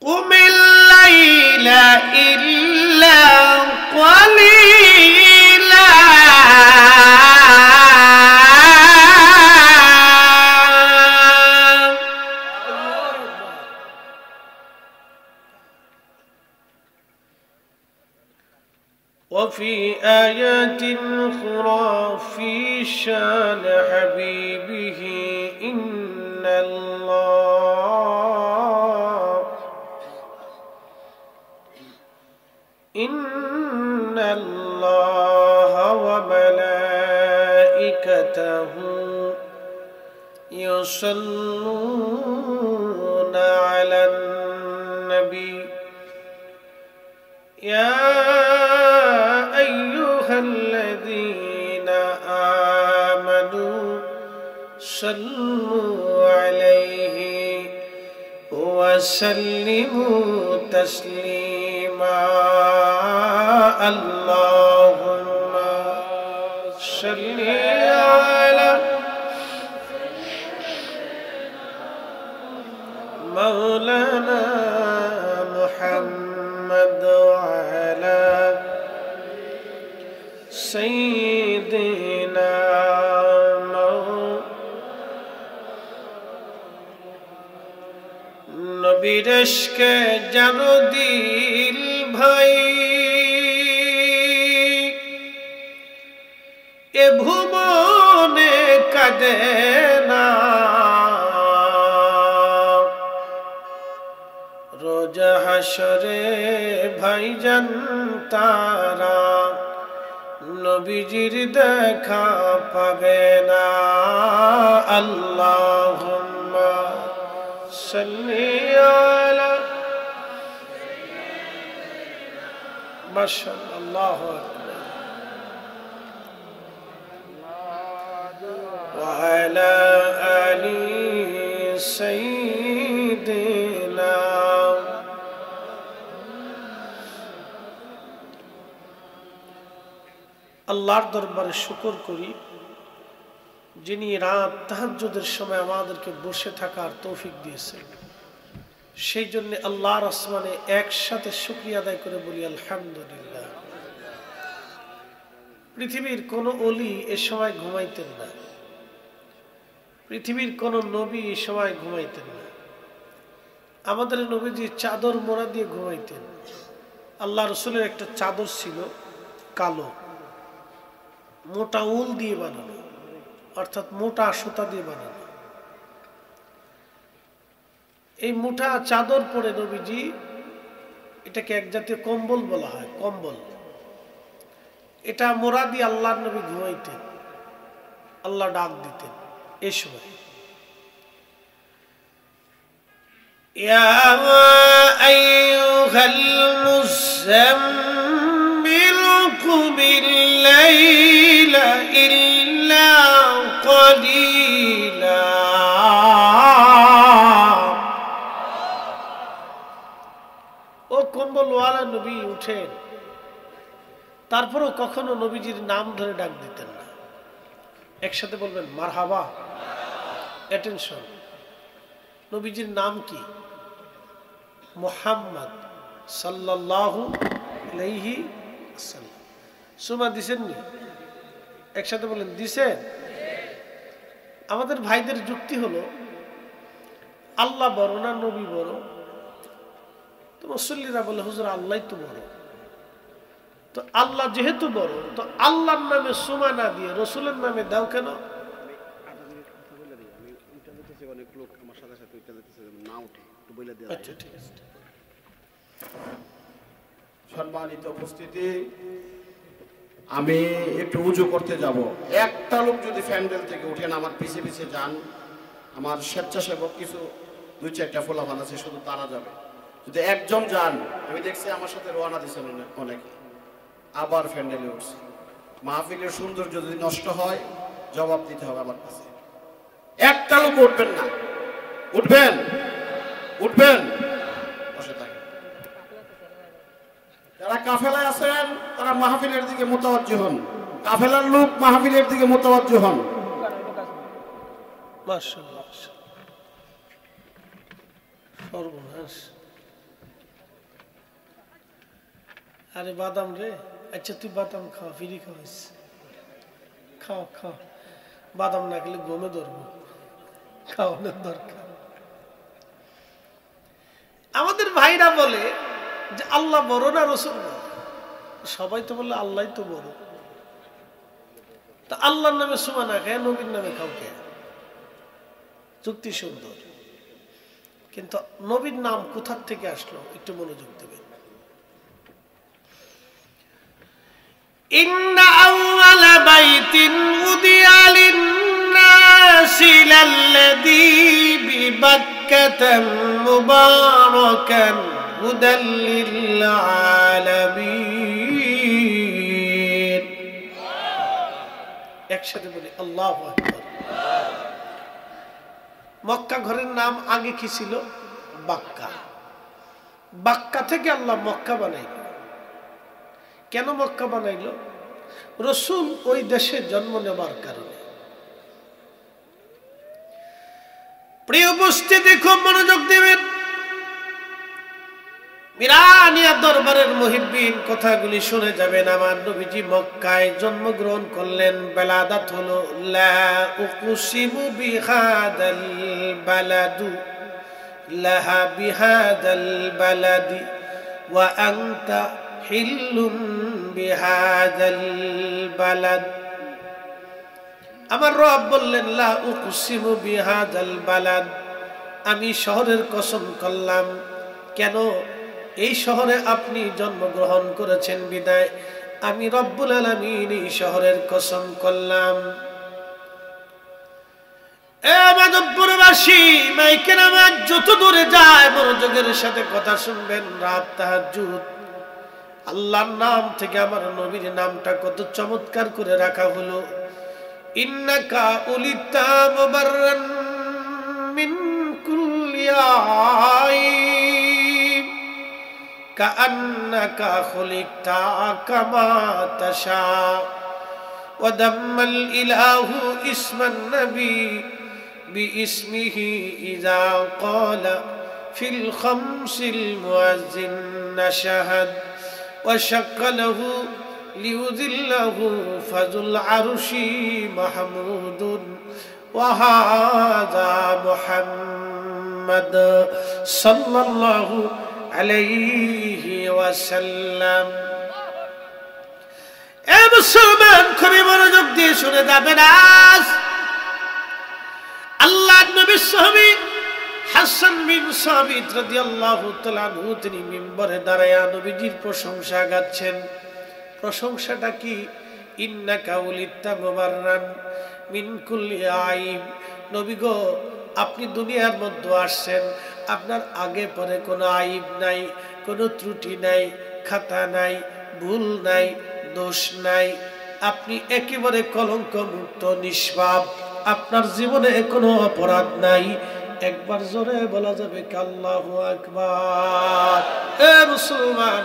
قم الليل إلا قليلا وفي آيات أخرى في شان حبيبه إن الله وملائكته يصلون على النبي يا أيها الذين آمنوا صلوا عليه وسلموا تسليما اللهم صل على مولانا محمد وعلى سيدنا নবীর ইশকে জানো দিল ভাই এ ভুবনে কাঁদে না রোজ হাসরে ভাইজান তারা নবীজির দেখা পাবে না আল্লাহুম্মা সাল্লি আলা মাশাআল্লাহ ওয়া আলা আলি সাইয়্যিদিনা আল্লাহর দরবারে শুকর করি যিনি রাত তাহাজ্জুদের সময় আমাদেরকে বসে থাকার তৌফিক দিয়েছেন সেই জন্য আল্লাহর আসমানে একসাথে শুকরিয়া আদায় করে বলি আলহামদুলিল্লাহ। পৃথিবীর কোন ওলি এ সময় ঘুমাইতেন না, পৃথিবীর কোন নবী এ সময় ঘুমাইতেন না। আমাদের নবীজি চাদর মোড়া দিয়ে ঘুমাইতেন। আল্লাহ রসুলের একটা চাদর ছিল কালো, মোটা উল দিয়ে বানানো, অর্থাৎ মোটা সুতা দিয়ে বানানো। এই মোটা চাদর পরে নবীজি, এটাকে এক জাতীয় কম্বল বলা হয়, কম্বল, এটা মোড়া দিয়ে আল্লাহর নবী ঘুমাইতেন। আল্লাহ ডাক দিতেন এই সময়, ইয়া আইয়ুহাল মুযাম্মিল কুমিল লাইলা ইল্লা কলিলা। ও কম্বলওয়ালা নবী উঠেন। তারপরও কখনো নবীজির নাম ধরে ডাক দিতেন না। একসাথে বলবেন মারহাবা, অ্যাটেনশন। নবীজির নাম কি? মুহাম্মদ সাল্লাল্লাহু আলাইহি ওয়াসাল্লাম। সুমা দিছেননি? একসাথে বলেন দিছেন। আমাদের ভাইদের যুক্তি হলো আল্লাহ বড় না নবী বড়? তো মুসল্লিরা বলে হুজুর আল্লাহই তো বড়। তো আল্লাহ যেহেতু বড়, তো আল্লাহর নামে সুমা না দিয়ে রসুলের নামে দাও কেন? আচ্ছা ঠিক আছে। সম্মানিত উপস্থিতি, আমি একটু উজু করতে যাব। একটা লোক যদি প্যান্ডেল থেকে উঠেন, আমার পিছে পিছে যান। আমার স্বেচ্ছাসেবক কিছু 2-4টা ফোলাফান আছে, শুধু তারা যাবে। যদি একজন যান, আমি দেখছি আমার সাথে রওনা দিচ্ছেন অনেকে, আবার প্যান্ডেলে উঠছে। মাহফিলের সৌন্দর্য যদি নষ্ট হয়, জবাব দিতে হবে আমার কাছে। একটা লোক উঠবেন না। উঠবেন? উঠবেন? বসে থাকেন। যারা কাফেলায় আছেন তারা মাহফিলের দিকে মোতাওয়াজ্জহ হন। কাফেলার লোক মাহফিলের দিকে মোতাওয়াজ্জহ হন। মাশাআল্লাহ। সর্বনাশ। আরে বাদাম রে, আচ্ছা তুই বাদাম খাওয়া, ফিরি খাওয়াইস, খাও খাও, বাদাম না খেলে গমে ধরবো, খাওয়ানোর দরকার। আমাদের ভাইরা বলে যে আল্লাহ বড় না রসুল বড়? সবাই তো বললে আল্লাহ তো বড়, তা আল্লাহর নামে সুমা না খায় নবীর নামে খাও কে? যুক্তি সুন্দর, কিন্তু নবীর নাম কোথা থেকে আসলো একটু মনোযোগ দেবেন। ইন্না আউয়ালা বাইতিন উদিয়া লিন-নাসি লাল্লাযী বিবাক্কাতা মুবারাকান হুদাল লিল-আলামিন। একসাথে বলি আল্লাহু আকবার। মক্কা ঘরের নাম আগে কি ছিল? বাক্কা। বাক্কা থেকে আল্লাহ মক্কা বানাইল। কেন মক্কা বানাইল? রসুল ওই দেশে জন্ম নেবার কারণে। প্রিয় উপস্থিতি, খুব মনোযোগ দেবেন। মিরানিয়া দরবারের মুহিব্বিন কথাগুলি শুনে যাবেন। আমার নবীজি মক্কায় জন্মগ্রহণ করলেন, বেলাদাত হলো। লা উকসিমু বিহাদাল বালাদু লাহা বিহাদাল বালাদি ওয়া আনতা হিল্লুম বিহাদাল বালাদ। আমার রব বললেন লা উকসিমু বিহাদাল বালাদ, আমি শহরের কসম করলাম। কেন? এই শহরে আপনি জন্মগ্রহণ করেছেন বিদায় আমি রব্বুল আলামিন এই শহরের কসম করলাম। মাধবপুরবাসী, মাইকের আওয়াজ যত দূরে যায় মনোযোগের সাথে কথা শুনবেন। রাত তাহাজ্জুদ, আল্লাহর নাম থেকে আমার নবীর নামটা কত চমৎকার করে রাখা হলো। ইন্নাকা উলিতা মুবাররান মিন কুল্লি আইব কাআন্নাকা খুলিকতা কামা তাশা ওয়া দাম্মাল ইলাহু ইসমান নবী বিইসমিহি ইযা ক্বালা ফিল খামসিল মুয়াজ্জিন নাশহাদ ওয়া শাক্কালাহু লিউযিল্লাহু ফাযুল আরশি মাহমুদুন ওয়া হাযা মুহাম্মাদ সাল্লাল্লাহু আলাইহি ওয়াসাল্লাম। এ মুসলমান, খুবই মনোযোগ দিয়ে শুনে যাবেন। আজ আল্লাহর নবীর সাহাবী হাসান বিন সাবিত রাদিয়াল্লাহু তাআলা আনহু তিনি মিম্বরে দাঁড়ায় নবীজির প্রশংসা গাচ্ছেন। প্রশংসাটা কি? ইন্নাকা উলিতা মুবাররান মিন কুল্লি আইব। নবী গো, আপনি দুনিয়ার মধ্যে আসছেন, আপনার আগে পরে কোনো আইব নাই, কোনো ত্রুটি নাই, খাতা নাই, ভুল নাই, দোষ নাই। আপনি একেবারে কলঙ্ক মুক্ত, নিষ্পাপ। আপনার জীবনে কোনো অপরাধ নাই। একবার জোরে বলা যাবে কি আল্লাহু আকবার? এ মুসলমান,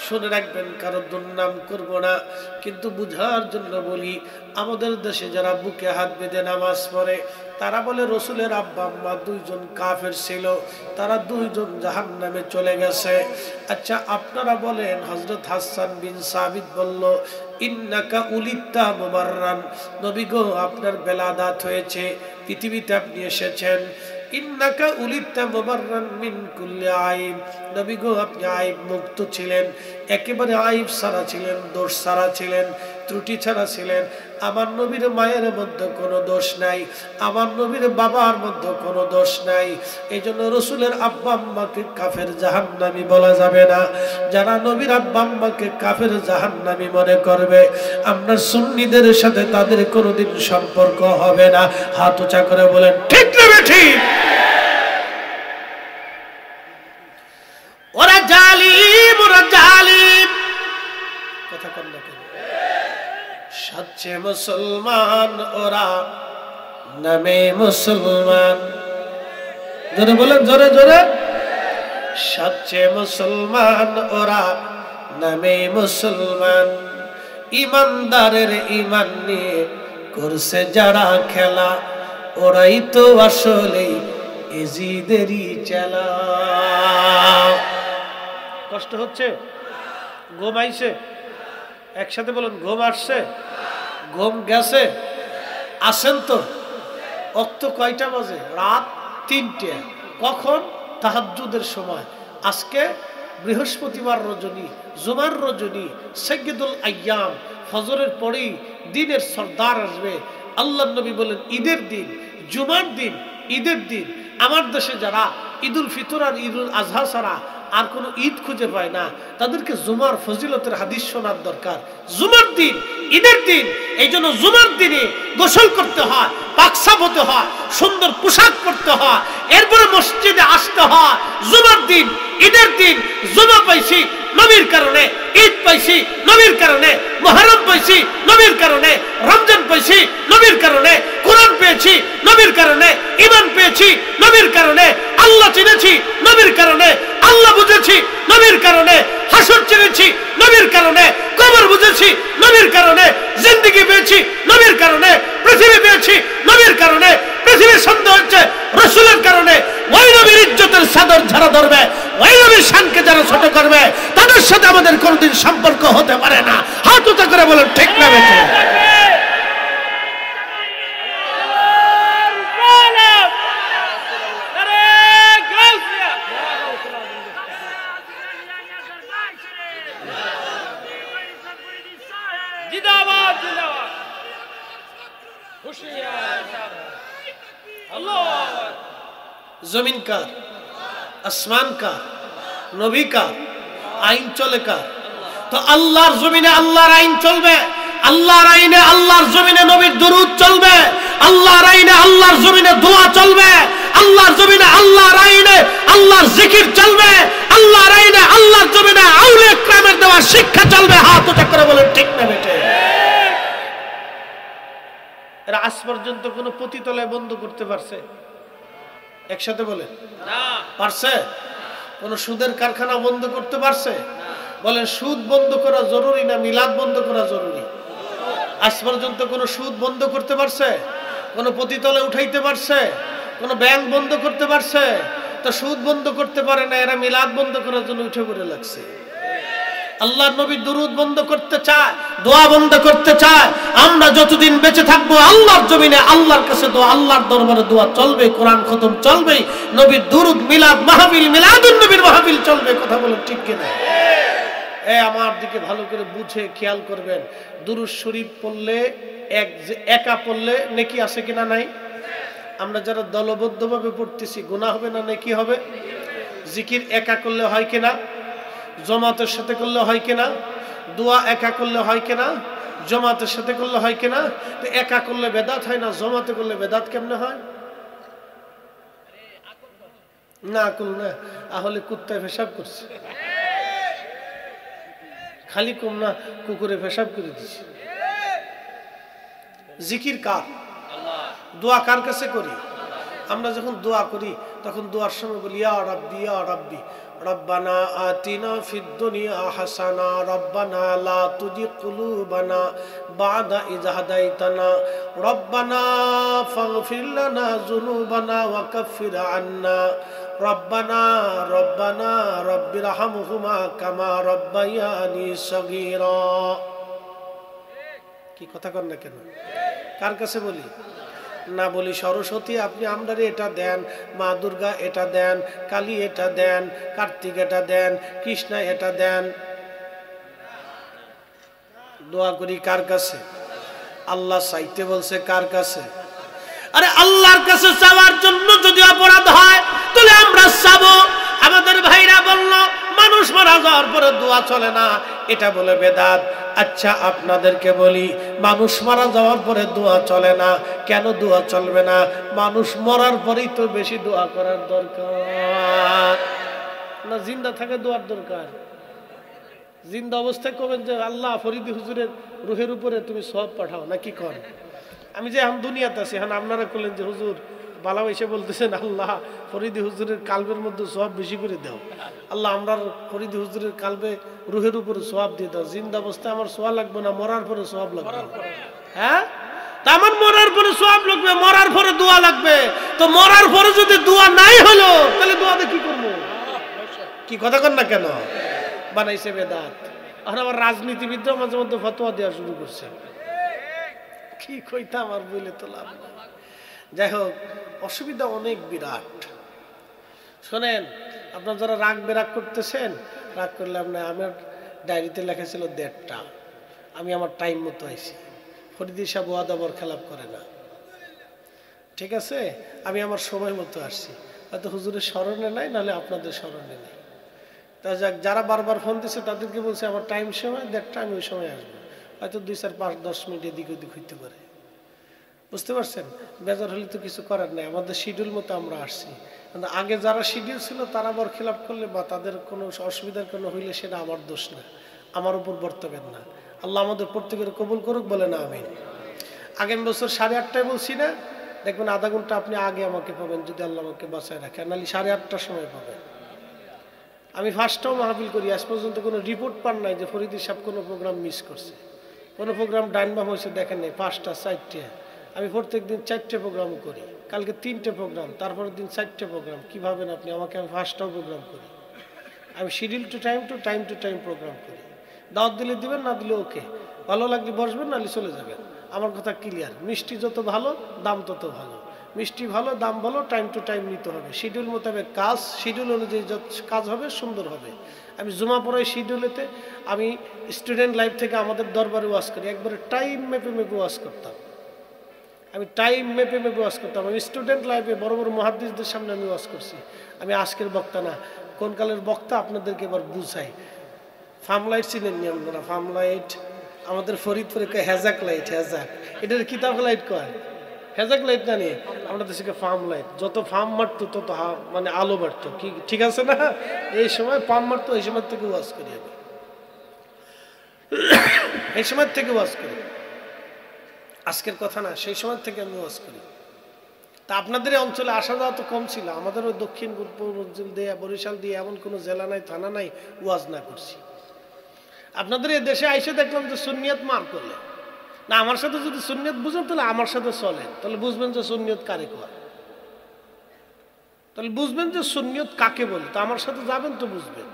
শুনে রাখবেন, কারো দুর্নাম করব না, কিন্তু বুঝার জন্য বলি। আমাদের দেশে যারা বুকে হাত বেঁধে নামাজ পড়ে তারা বলে রসুলের আব্বা আম্মা দুইজন কাফের ছিল, তারা দুইজন জাহান্নামে চলে গেছে। আচ্ছা, আপনারা বলেন হযরত হাসান বিন সাবিত বলল ইন্নাকা উলিতা মুবাররান, নবী গো আপনার বেলাদাত হয়েছে, পৃথিবীতে আপনি এসেছেন। ইন্নাকা উলিতা মুবাররান মিন কুল্লি আইব, নবী গো আপনি আইব মুক্ত ছিলেন, একেবারে আইব ছাড়া ছিলেন, দোষ ছাড়া ছিলেন, ত্রুটি ছাড়া ছিলেন। আমার নবীর মায়ের মধ্যে কোনো দোষ নাই, আমার নবীর বাবার মধ্যে কোনো দোষ নাই। এই জন্য রসুলের আব্বা আম্মাকে কাফের জাহান্নামী বলা যাবে না। যারা নবীর আব্বা আম্মাকে কাফের জাহান্নামী মনে করবে, আমরা সুন্নিদের সাথে তাদের কোনোদিন সম্পর্ক হবে না। হাত উঁচা করে বলেন ঠিক না ঠিক? ওরা জালিম, ওরা জালিম। কথা কন না কেন? সচ্চে মুসলমান ওরা, নামে মুসলমান। জোরে বলেন, জোরে জোরে। সচ্চে মুসলমান ওরা, নামে মুসলমান। ইমানদারের ইমান নিয়ে করছে যারা খেলা, ওরাই তো আসলে এজিদেরই চেলা। কষ্ট হচ্ছে? ঘুম আইছে? একসাথে বলুন, ঘুম আসছে? ঘুম গেছে? আসেন তো? অক্ত কয়টা বাজে? রাত 3টে। কখন? তাহাজ্জুদের সময়। আজকে বৃহস্পতিবার রজনী, জুমার রজনী, সাইয়্যিদুল আইয়াম, ফজরের পরেই দিনের সর্দার আসবে। আল্লাহ নবী বলেন ঈদের দিন, জুমার দিন, ঈদের দিন। আমার দেশে যারা ঈদুল ফিতর আর ঈদুল আজহা ছাড়া আর কোনো ঈদ খুঁজে পায় না, তাদেরকে জুমার ফজিলতের হাদিস শোনার দরকার। জুমার দিন, ঈদের দিন, এই জন্য জুমার দিনে গোসল করতে হয়, পাকসাফ হতে হয়, সুন্দর পোশাক পরতে হয়, এরপরে মসজিদে আসতে হয়। জুমার দিন, ঈদের দিন। জুমা পাইছি নবীর কারণে, ঈদ পাইছি নবীর কারণে, মুহররম পাইছি নবীর কারণে, রমজান পাইছি নবীর কারণে, কোরআন পেয়েছি নবীর কারণে, ঈমান পেয়েছি নবীর কারণে, আল্লাহ চিনেছি নবীর কারণে, আল্লাহ বুঝেছি নবীর কারণে, হাসর চিনেছি নবীর কারণে, কবর বুঝেছি নবীর কারণে, জিন্দেগি পেয়েছি নবীর কারণে, পৃথিবী পেয়েছি নবীর কারণে, পৃথিবীর সন্দেহ হচ্ছে রাসূলের কারণে। ওই নবীর ইজ্জতের চাদর যারা ধরবে, ওই নবীর শানকে যারা ছোট করবে, তাদের সাথে আমাদের কোনোদিন সম্পর্ক হতে পারে না। হাত উঁচু করে বলেন ঠিক না বেঠিক? जमीन का, आसमान का, नबी का, आईन चले का। तो अल्लाहर जमीने अल्लाहर आईन चलबे, अल्लाहर आईने अल्लाहर जमीने नबीर दुरूद चलबे, अल्लाहर आईने अल्लाहर जमीने दुआ चलबे, अल्लाहर जमीने अल्लाहर आईने अल्लाहर जिकिर चलबे, अल्लाहर आईने अल्लाहर जमीने औलिया किरामेर देওয়া শিক্ষা চলবে। হাত উঁচু করে বলেন ঠিক না বেটে? এরা আজ পর্যন্ত কোনো পতিতলায় বন্ধ করতে পারছে? একসাথে বলেন না। পারছে? কোন সুদের কারখানা বন্ধ করতে পারছে? বলেন সুদ বন্ধ করা জরুরি না মিলাদ বন্ধ করা জরুরি? আজ পর্যন্ত কোন সুদ বন্ধ করতে পারছে? কোন পতিতলায় উঠাইতে পারছে? কোন ব্যাংক বন্ধ করতে পারছে? তো সুদ বন্ধ করতে পারে না, এরা মিলাদ বন্ধ করার জন্য উঠে পড়ে লাগছে। আল্লাহর নবী দুরূদ বন্ধ করতে চায়, দোয়া বন্ধ করতে চায়। আমরা যতদিন বেঁচে থাকবো আল্লাহর জমিনে আল্লাহর কাছে দোয়া, আল্লাহর দরবারে দোয়া চলবে, কোরআন খতম চলবে, নবীর দুরূদ, মিলাদ মাহফিল, মিলাদুন নবীর মাহফিল চলবে। কথা বলেন ঠিক কিনা? আমার দিকে ভালো করে বুঝে খেয়াল করবেন। দুরূদ শরীফ পড়লে একা পড়লে নেকি আছে কিনা? নাই। আমরা যারা দলবদ্ধভাবে পড়তেছি গুনাহ হবে না নেকি হবে? জিকির একা করলে হয় কিনা? জমাতের সাথে করলে হয় কিনা? দোয়া একা করলে হয় কিনা? জমাতের সাথে করলে হয় কিনা? তো একা করলে বেদাত হয় না, জমাতে করলে বেদাত কেমনে হয়? না আকল না, আহলে কুত্তায় পেশাব করছে, খালি কম না কুকুরে পেশাব করে দিছে। জিকির কার? দোয়া কার কাছে করি? আমরা যখন দোয়া করি তখন দোয়ার সময় বলি ইয়া রাব্বি ইয়া রাব্বি রব্বানা আতিনা ফিদ দুনিয়া হাসানা রব্বানা লা তুজি কুলুবানা বাদা ইয হাদাইতানা রব্বানা ফাগফির লানা যুনুবানা ওয়া কাফির আন্না রব্বানা রব্বানা রব্বিরহামহুমা কামা রব্বায়ানি সগীরা। কি কথা কর না কেন? কার কাছে বলি? না বলি সরস্বতী আপনি আমরারে এটা দেন, মা দুর্গা এটা দেন, কালী এটা দেন, কার্তিক এটা দেন, কৃষ্ণা এটা দেন। দোয়া করি কার কাছে? আল্লাহ চাইতে বলছে কার কাছে? আরে আল্লাহর কাছে চাওয়ার জন্য যদি অপরাধ হয় তাহলে আমরা চাবো। আমাদের ভাইরা বলল মানুষ মারা যাওয়ার পরে দোয়া চলে না, এটা বলে বেদাত। আচ্ছা আপনাদেরকে বলি, মানুষ মারা যাওয়ার পরে দোয়া চলে না কেন? দোয়া চলবে না, মানুষ মরার পরেই তো বেশি দোয়া করার দরকার না, জিন্দা থাকে দোয়ার দরকার। জিন্দা অবস্থায় কবেন যে আল্লাহ ফরিদি হুজুরের রুহের উপরে তুমি সওয়াব পাঠাও, না কি কর? আমি যে এখন দুনিয়াতে আছি, এখন আপনারা করলেন যে হুজুর বালা এসে বলতেছেন আল্লাহ ফরিদি হুজুরের কালবের মধ্যে সওয়াব বেশি করে দাও, আল্লাহ আমরা ফরিদি হুজুরের কালবে রুহের উপরে সওয়াব দিয়ে দাও। জিন্দা অবস্থায় আমার সওয়াব লাগবে না, মরার পরে সওয়াব লাগবে। হ্যাঁ, তা আমার মরার পরে সওয়াব লাগবে, মরার পরে দোয়া লাগবে। তো মরার পরে যদি দোয়া নাই হলো তাহলে দোয়াতে কি করবো? কি কথা কর না কেন? বানাইছে বেদাত। আর আমার রাজনীতিবিদরা মাঝে মধ্যে ফতোয়া দেওয়া শুরু করছে। কি কইতাম আর বলে তো লাভ নাই। যাই হোক, অসুবিধা অনেক বিরাট। শোনেন, আপনার যারা রাগ বেরাগ করতেছেন, রাগ করলে আপনার, আমার ডায়েরিতে লেখা ছিল 1:30টা, আমি আমার টাইম মতো আইছি। ফরিদি সাহেব ওয়াদা বরখেলাপ করে না, ঠিক আছে? আমি আমার সময় মতো আসছি, হয়তো হুজুরের স্মরণে নাই, নাহলে আপনাদের স্মরণে নেই। তা যাক, যারা বারবার ফোন দিচ্ছে তাদেরকে বলছে আমার টাইম সময় 1:30টা, আমি ওই সময় আসবো। হয়তো 2, 4, 5, 10 মিনিট এদিক ওদিক হইতে পারে, বুঝতে পারছেন? বেজার হলে তো কিছু করার নেই, আমাদের শিডিউল মতো আমরা আসছি। কিন্তু আগে যারা শিডিউল ছিল তারা বরখিলাপ করলে বা তাদের কোনো অসুবিধার কোনো হইলে সেটা আমার দোষ না, আমার উপর বর্তবেন না। আল্লাহ আমাদের প্রত্যেকের কবুল করুক, বলে না আমিন। আগামী বছর 8:30টায় বলছি না, দেখবেন আধা ঘন্টা আপনি আগে আমাকে পাবেন, যদি আল্লাহ আমাকে বাঁচায় রাখে, নাহলে 8:30টার সময় পাবেন। আমি ফার্স্টটাও মাহফিল করি, আজ পর্যন্ত কোনো রিপোর্ট পান নাই যে ফরিদি সাহেব কোনো প্রোগ্রাম মিস করছে, কোনো প্রোগ্রাম ডাইন বাম হয়েছে দেখেন নেই। 5টা 4টে, আমি প্রত্যেক দিন 4টে প্রোগ্রাম করি, কালকে 3টে প্রোগ্রাম, তারপরের দিন 4টে প্রোগ্রাম। কী ভাবেন আপনি আমাকে? আমি ফার্স্টটাও প্রোগ্রাম করি, আমি শিডিউল টু টাইম প্রোগ্রাম করি। দাওয়াত দিলে দিবেন, না দিলে ওকে, ভালো লাগলে বসবেন, নাহলে চলে যাবেন। আমার কথা ক্লিয়ার। মিষ্টি যত ভালো, দাম তত ভালো। মিষ্টি ভালো, দাম ভালো, টাইম টু টাইম নিতে হবে। শিডিউল মোতাবেক কাজ, শিডিউল অনুযায়ী যত কাজ হবে সুন্দর হবে। আমি জুমা পড়াই শিডিউলেতে, আমি স্টুডেন্ট লাইফ থেকে আমাদের দরবারে ওয়াজ করি, একবারে টাইম মেপে ওয়াজ করতাম। আমি টাইম মেপে ওয়াজ করতাম। আমি স্টুডেন্ট লাইফে বড় বড় মুহাদ্দিসদের সামনে আমি ওয়াজ করছি। আমি আজকের বক্তা না, কোন কালের বক্তা আপনাদেরকে এবার বুঝাই। ফার্ম লাইট চিনেন নি আপনারা? ফার্ম লাইট আমাদের ফরিদপুরে হেজাক লাইট, হেজাক, এটার কিতাব লাইট কয়, হেজাক লাইট না নিয়ে আমরা দেশে ফার্ম লাইট। যত ফার্ম মারতো তত মানে আলো বাড়তো, কি ঠিক আছে না? এই সময় ফার্ম মারতো, এই সময় থেকে ওয়াজ করি আমি, এই সময় থেকে ওয়াজ করি, আজকের কথা না, সেই সময় থেকে আমি ওয়াজ করি। তা আপনাদের এই অঞ্চলে আসা যাওয়া তো কম ছিল, আমাদের ওই দক্ষিণ পূর্বাঞ্চল দিয়ে, বরিশাল দিয়ে এমন কোনো জেলা নাই, থানা নাই ওয়াজ না করছি। আপনাদের এই দেশে আইসে দেখলাম যে সুন্নিয়ত মার করলে না, আমার সাথে যদি সুন্নিয়ত বুঝেন তাহলে আমার সাথে চলেন, তাহলে বুঝবেন যে সুন্নিয়ত কারে কয়, তাহলে বুঝবেন যে সুন্নিয়ত কাকে বলে। তো আমার সাথে যাবেন তো বুঝবেন।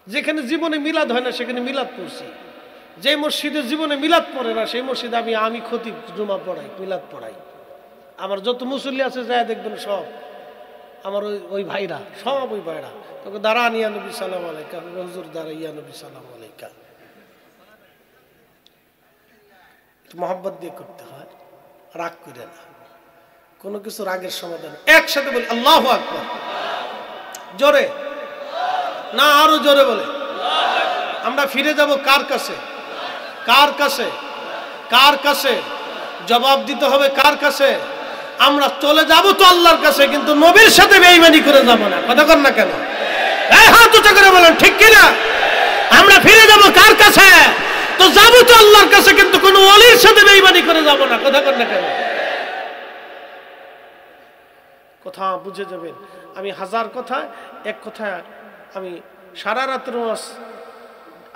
যেখানে জীবনে মিলাদ হয় না সেখানে মিলাদ পড়ছি, যে মসজিদে জীবনে মিলাদ পড়ে না সেই মসজিদে আমি খতিব জুমা পড়াই, মিলাদ পড়াই। আমার যত মুসল্লি আছে যায় দেখবেন সব আমার ওই ভাইরা, সব ওই ভাইরা। তোকে দাঁড়ান, ইয়া নবী সালাম আলাইকা, হুজুর দাঁড়া, ইয়া নবী সালাম আলাইকা। মহব্বত দিয়ে করতে হয়, রাগ করে না, কোনো কিছু রাগের সমাধান। একসাথে বলি আল্লাহু আকবার, জোরে না, আরো জোরে বলে। আমরা ফিরে যাব কার কাছে? কার কাছে? কার কাছে? জবাব দিতে হবে কার কাছে? আমরা চলে যাব তো আল্লাহর কাছে, কিন্তু নবীর সাথে বেঈমানি করে যাব না। কথা কর না কেন? এই হাত উঁচু করে বলেন, ঠিক কিনা? আমরা ফিরে যাব কার কাছে? তো যাব তো আল্লাহর কাছে, কিন্তু কোন ওলির সাথে বেঈমানি করে যাব না। কথা কর না কেন? কথা বুঝে যাবেন। আমি হাজার কথা, এক কথা আমি সারা রাতের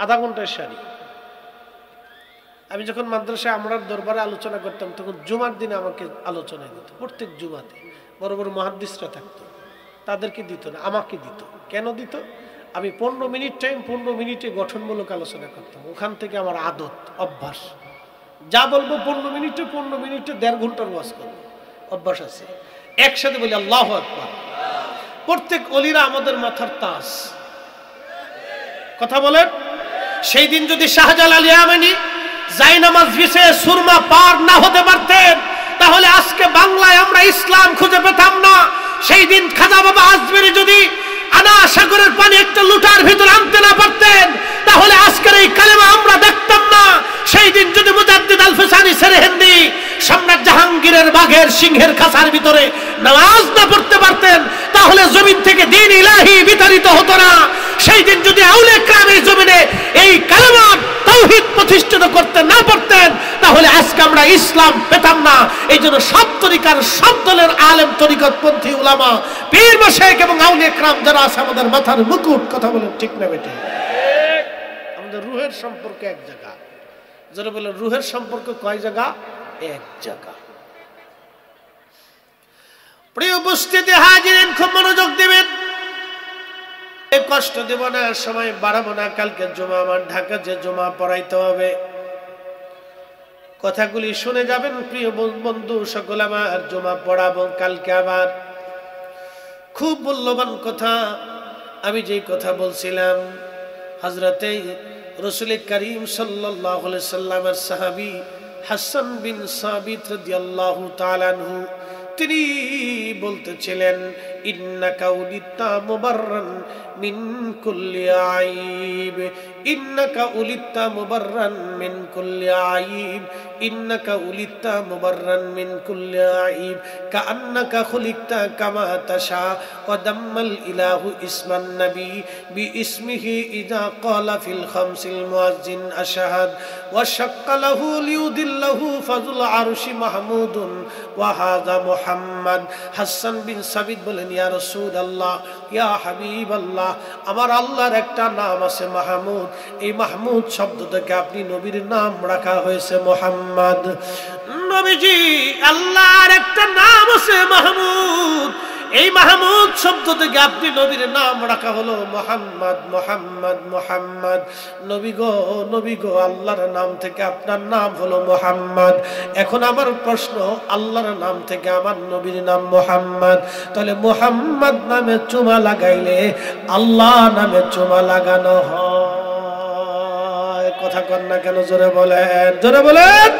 আধা ঘন্টায় সারি। আমি যখন মাদ্রাসায় আমরা দরবারে আলোচনা করতাম, তখন জুমার দিনে আমাকে আলোচনা দিত, প্রত্যেক জুমাতে বড় বড় মুহাদ্দিসরা থাকতো, তাদেরকে দিত না, আমাকে দিত। কেন দিত? আমি 15 মিনিট টাইম, 15 মিনিটে গঠনমূলক আলোচনা করতাম। ওখান থেকে আমার আদত, অভ্যাস, যা বলবো 15 মিনিটে 1.5 ঘন্টার ওয়াজ করবো, অভ্যাস আছে। একসাথে বলি আল্লাহু আকবার। প্রত্যেক ওলিরা আমাদের মাথার তাজ। কথা বলেন। সেই দিন যদি শাহজালাল ইয়ামানি জায়নামাজ বিছে সুরমা পার না হতে পারতেন, তাহলে আজকে বাংলায় আমরা ইসলাম খুঁজে পেতাম না। সেই দিন খাজা বাবা আজমেরি যদি আনা সাগরের পানি একটা লুটার ভিতর আনতে না পারতেন, তাহলে আজকের এই কালেমা আমরা দেখতাম না। সেই দিন যদি মুজাদ্দিদ আল ফিসানি সেরহিন্দি সম্রাট জাহাঙ্গীরের বাঘের সিংহের খাঁচার ভিতরে নামাজ না পড়তে পারতেন, তাহলে জমিন থেকে দ্বীন ইলাহি বিতাড়িত হতো না। সেই দিন যদি আউলিয়া কেরামের জমিনে এই কালেমা তাওহীদ প্রতিষ্ঠিত করতে না পারতেন, তাহলে আজকে আমরা ইসলাম পেতাম না। এই জন্য সব তরিকার, সব দলের আলেম, তরিকতপন্থী উলামা, পীর মাশায়েখ এবং আউলিয়া কেরাম যারা আছে আমাদের মাথার মুকুট। কথা বলেন ঠিক না বেটে? আমাদের রূহের সম্পর্ক এক জায়গা। যারা বলে রূহের সম্পর্ক কয় জায়গা? এক জায়গা। প্রিয় উপস্থিতি হাজিরিন, খুব মনোযোগ দিবেন। কষ্ট দেব না, সময় বাড়াবো না। কালকে জুমা, আমার ঢাকা যে জুমা পড়াইতে হবে, কথাগুলি শুনে যাবেন প্রিয় বন্ধু সকল। আমার জুমা পড়াবো কালকে আবার, খুব মূল্যবান কথা। আমি যেই কথা বলছিলাম, হযরতে রাসূল করিম সাল্লাল্লাহু আলাইহি সাল্লামের সাহাবী হাসান বিন সাবিত রাদিয়াল্লাহু তাআলা আনহু তিনি বলতেছিলেন, ইন্নাকা উলিতা মুবাররান মিন কুল্লি আইব, ইন্নাকা উলিতা মুবাররান মিন কুল্লি আইব, ইন্নাকা উলিতা মুবাররান মিন কুল্লি আইব, কাআন্নাকা খুলিকতা কামা তাশা, ওয়া দাম্মাল ইলাহু ইসমান নবী বিইসমিহি ইযা ক্বালা ফিল খামসিল মুয়াজ্জিন আশহাদ, ওয়া শাক্কা লাহু লিউদিল্লাহু ফাযুল আরশি মাহমুদুন ওয়া হাযা মুহাম্মদ। হাসান বিন সাবিত বলেন, ইয়া রাসূলুল্লাহ, ইয়া হাবিবাল্লাহ, আমার আল্লাহর একটা নাম আছে মাহমুদ। এই মাহমুদ শব্দ থেকে আপনি নবীর নাম রাখা হয়েছে মুহাম্মদ। নবীজি, আল্লাহর একটা নাম আছে মাহমুদ, এই মাহমুদ শব্দ থেকে আপনি নবীর নাম রাখা হলো মুহাম্মদ, মুহাম্মদ, মুহাম্মদ। নবী গো, আল্লাহর নাম থেকে আপনার নাম হলো মুহাম্মদ। এখন আমার প্রশ্ন, আল্লাহর নাম থেকে আমার নবীর নাম মুহাম্মদ, তাহলে মুহাম্মদ নামে চুমা লাগাইলে আল্লাহ নামে চুমা লাগানো হয়? কথা কন না কেন? জোরে বলেন, জোরে বলেন।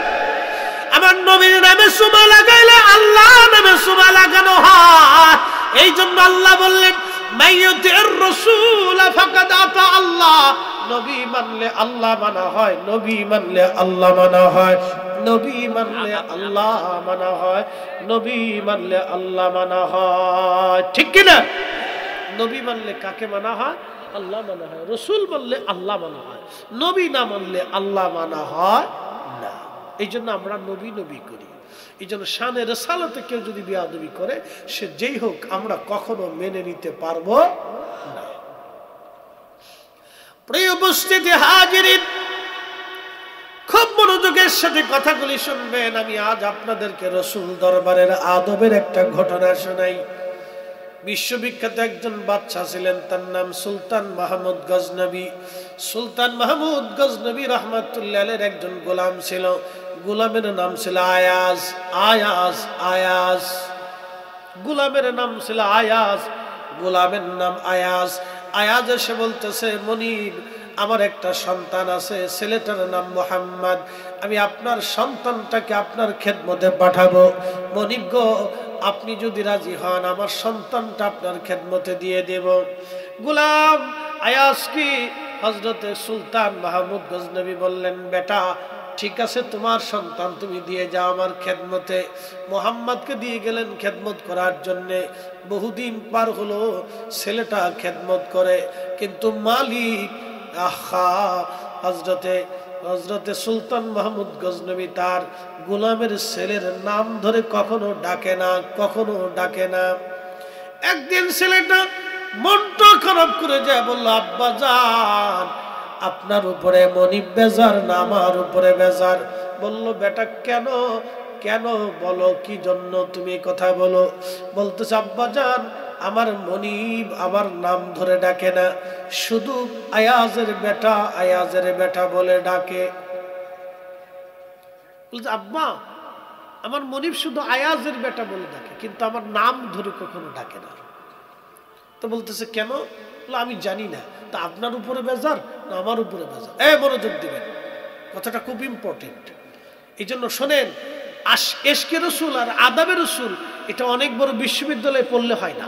আমার নবীর নামে চুমা লাগাইলে আল্লাহ নামে চুমা লাগানো হয়। এই জন্য আল্লাহ বললেন, মাইয়ুতির রাসূল ফাকাদ আতা আল্লাহ। নবী মানলে আল্লাহ মানা হয়, নবী মানলে আল্লাহ মানা হয়, নবী মানলে আল্লাহ মানা হয়, নবী মানলে আল্লাহ মানা হয়। ঠিক কি না? নবী মানলে কাকে মানা হয়? আল্লাহ মানা হয়। রাসূল বললে আল্লাহ মানা হয়, নবী না মানলে আল্লাহ মানা হয় না। এই জন্য আমরা নবী নবী করি। এই জন্য শানে রিসালাতে কেউ যদি বেয়াদবি করে, সে যেই হোক, আমরা কখনো মেনে নিতে পারবো না। প্রিয় উপস্থিতি হাজিরিন, খুব মনোযোগের সাথে কথাগুলি শুনবেন। আমি আজ আপনাদেরকে রাসূল দরবারের আদবের একটা ঘটনা শোনাই। বিশ্ববিখ্যাত একজন বাদশা ছিলেন, তার নাম সুলতান মাহমুদ গজনবী। সুলতান মাহমুদ গজনবী রহমাতুল্লাহ আলাইহির একজন গোলাম ছিল। গোলামের নাম ছিল আয়াজ। আয়াজ, আয়াজ, গোলামের নাম ছিল আয়াজ, গোলামের নাম আয়াজ। আয়াজ এসে বলতেছে, মনিব, আমার একটা সন্তান আছে, ছেলেটার নাম মুহাম্মদ। আমি আপনার সন্তানটাকে আপনার খেদমতে পাঠাবো। মনিব গো, আপনি যদি রাজি হন, আমার সন্তানটা আপনার খেদমতে দিয়ে দেব। গোলাম আয়াজ কি হযরতে সুলতান মাহমুদ গজনবী বললেন, বেটা ঠিক আছে, তোমার সন্তান তুমি দিয়ে যাও আমার খেদমতে। মুহাম্মদকে দিয়ে গেলেন খেদমত করার জন্যে। বহুদিন পার হলো, ছেলেটা খেদমত করে, কিন্তু মালিক হযরতে সুলতান মাহমুদ গজনবী তার গোলামের ছেলের নাম ধরে কখনো ডাকে না, কখনো ডাকে না। একদিন ছেলেটা মনটা খারাপ করে যায়, বলল, আব্বা জান, আপনার উপরে মনিব বেজার না আমার উপরে বেজার? বলল, বেটা কেন, কেন বলো, কি জন্য তুমি কথা বলো? বলতেছে, আব্বা জান, আমার মনিব আমার নাম ধরে ডাকে না, শুধু আয়াজের বেটা, আয়াজের বেটা বলে ডাকে। বলছে, আব্বা, আমার মনিব শুধু আয়াজের বেটা বলে ডাকে, কিন্তু আমার নাম ধরে কখনো ডাকে না। তো বলতেছে, কেন? আমি জানি না। তা আপনার উপরে বেজার না আমার উপরে বেজার? মনোযোগ দিবেন, কথাটা খুব ইম্পর্টেন্ট। এই জন্য শোনেন, এশকে রসুল আর আদবে রসুল এটা অনেক বড় বিশ্ববিদ্যালয়ে পড়লে হয় না।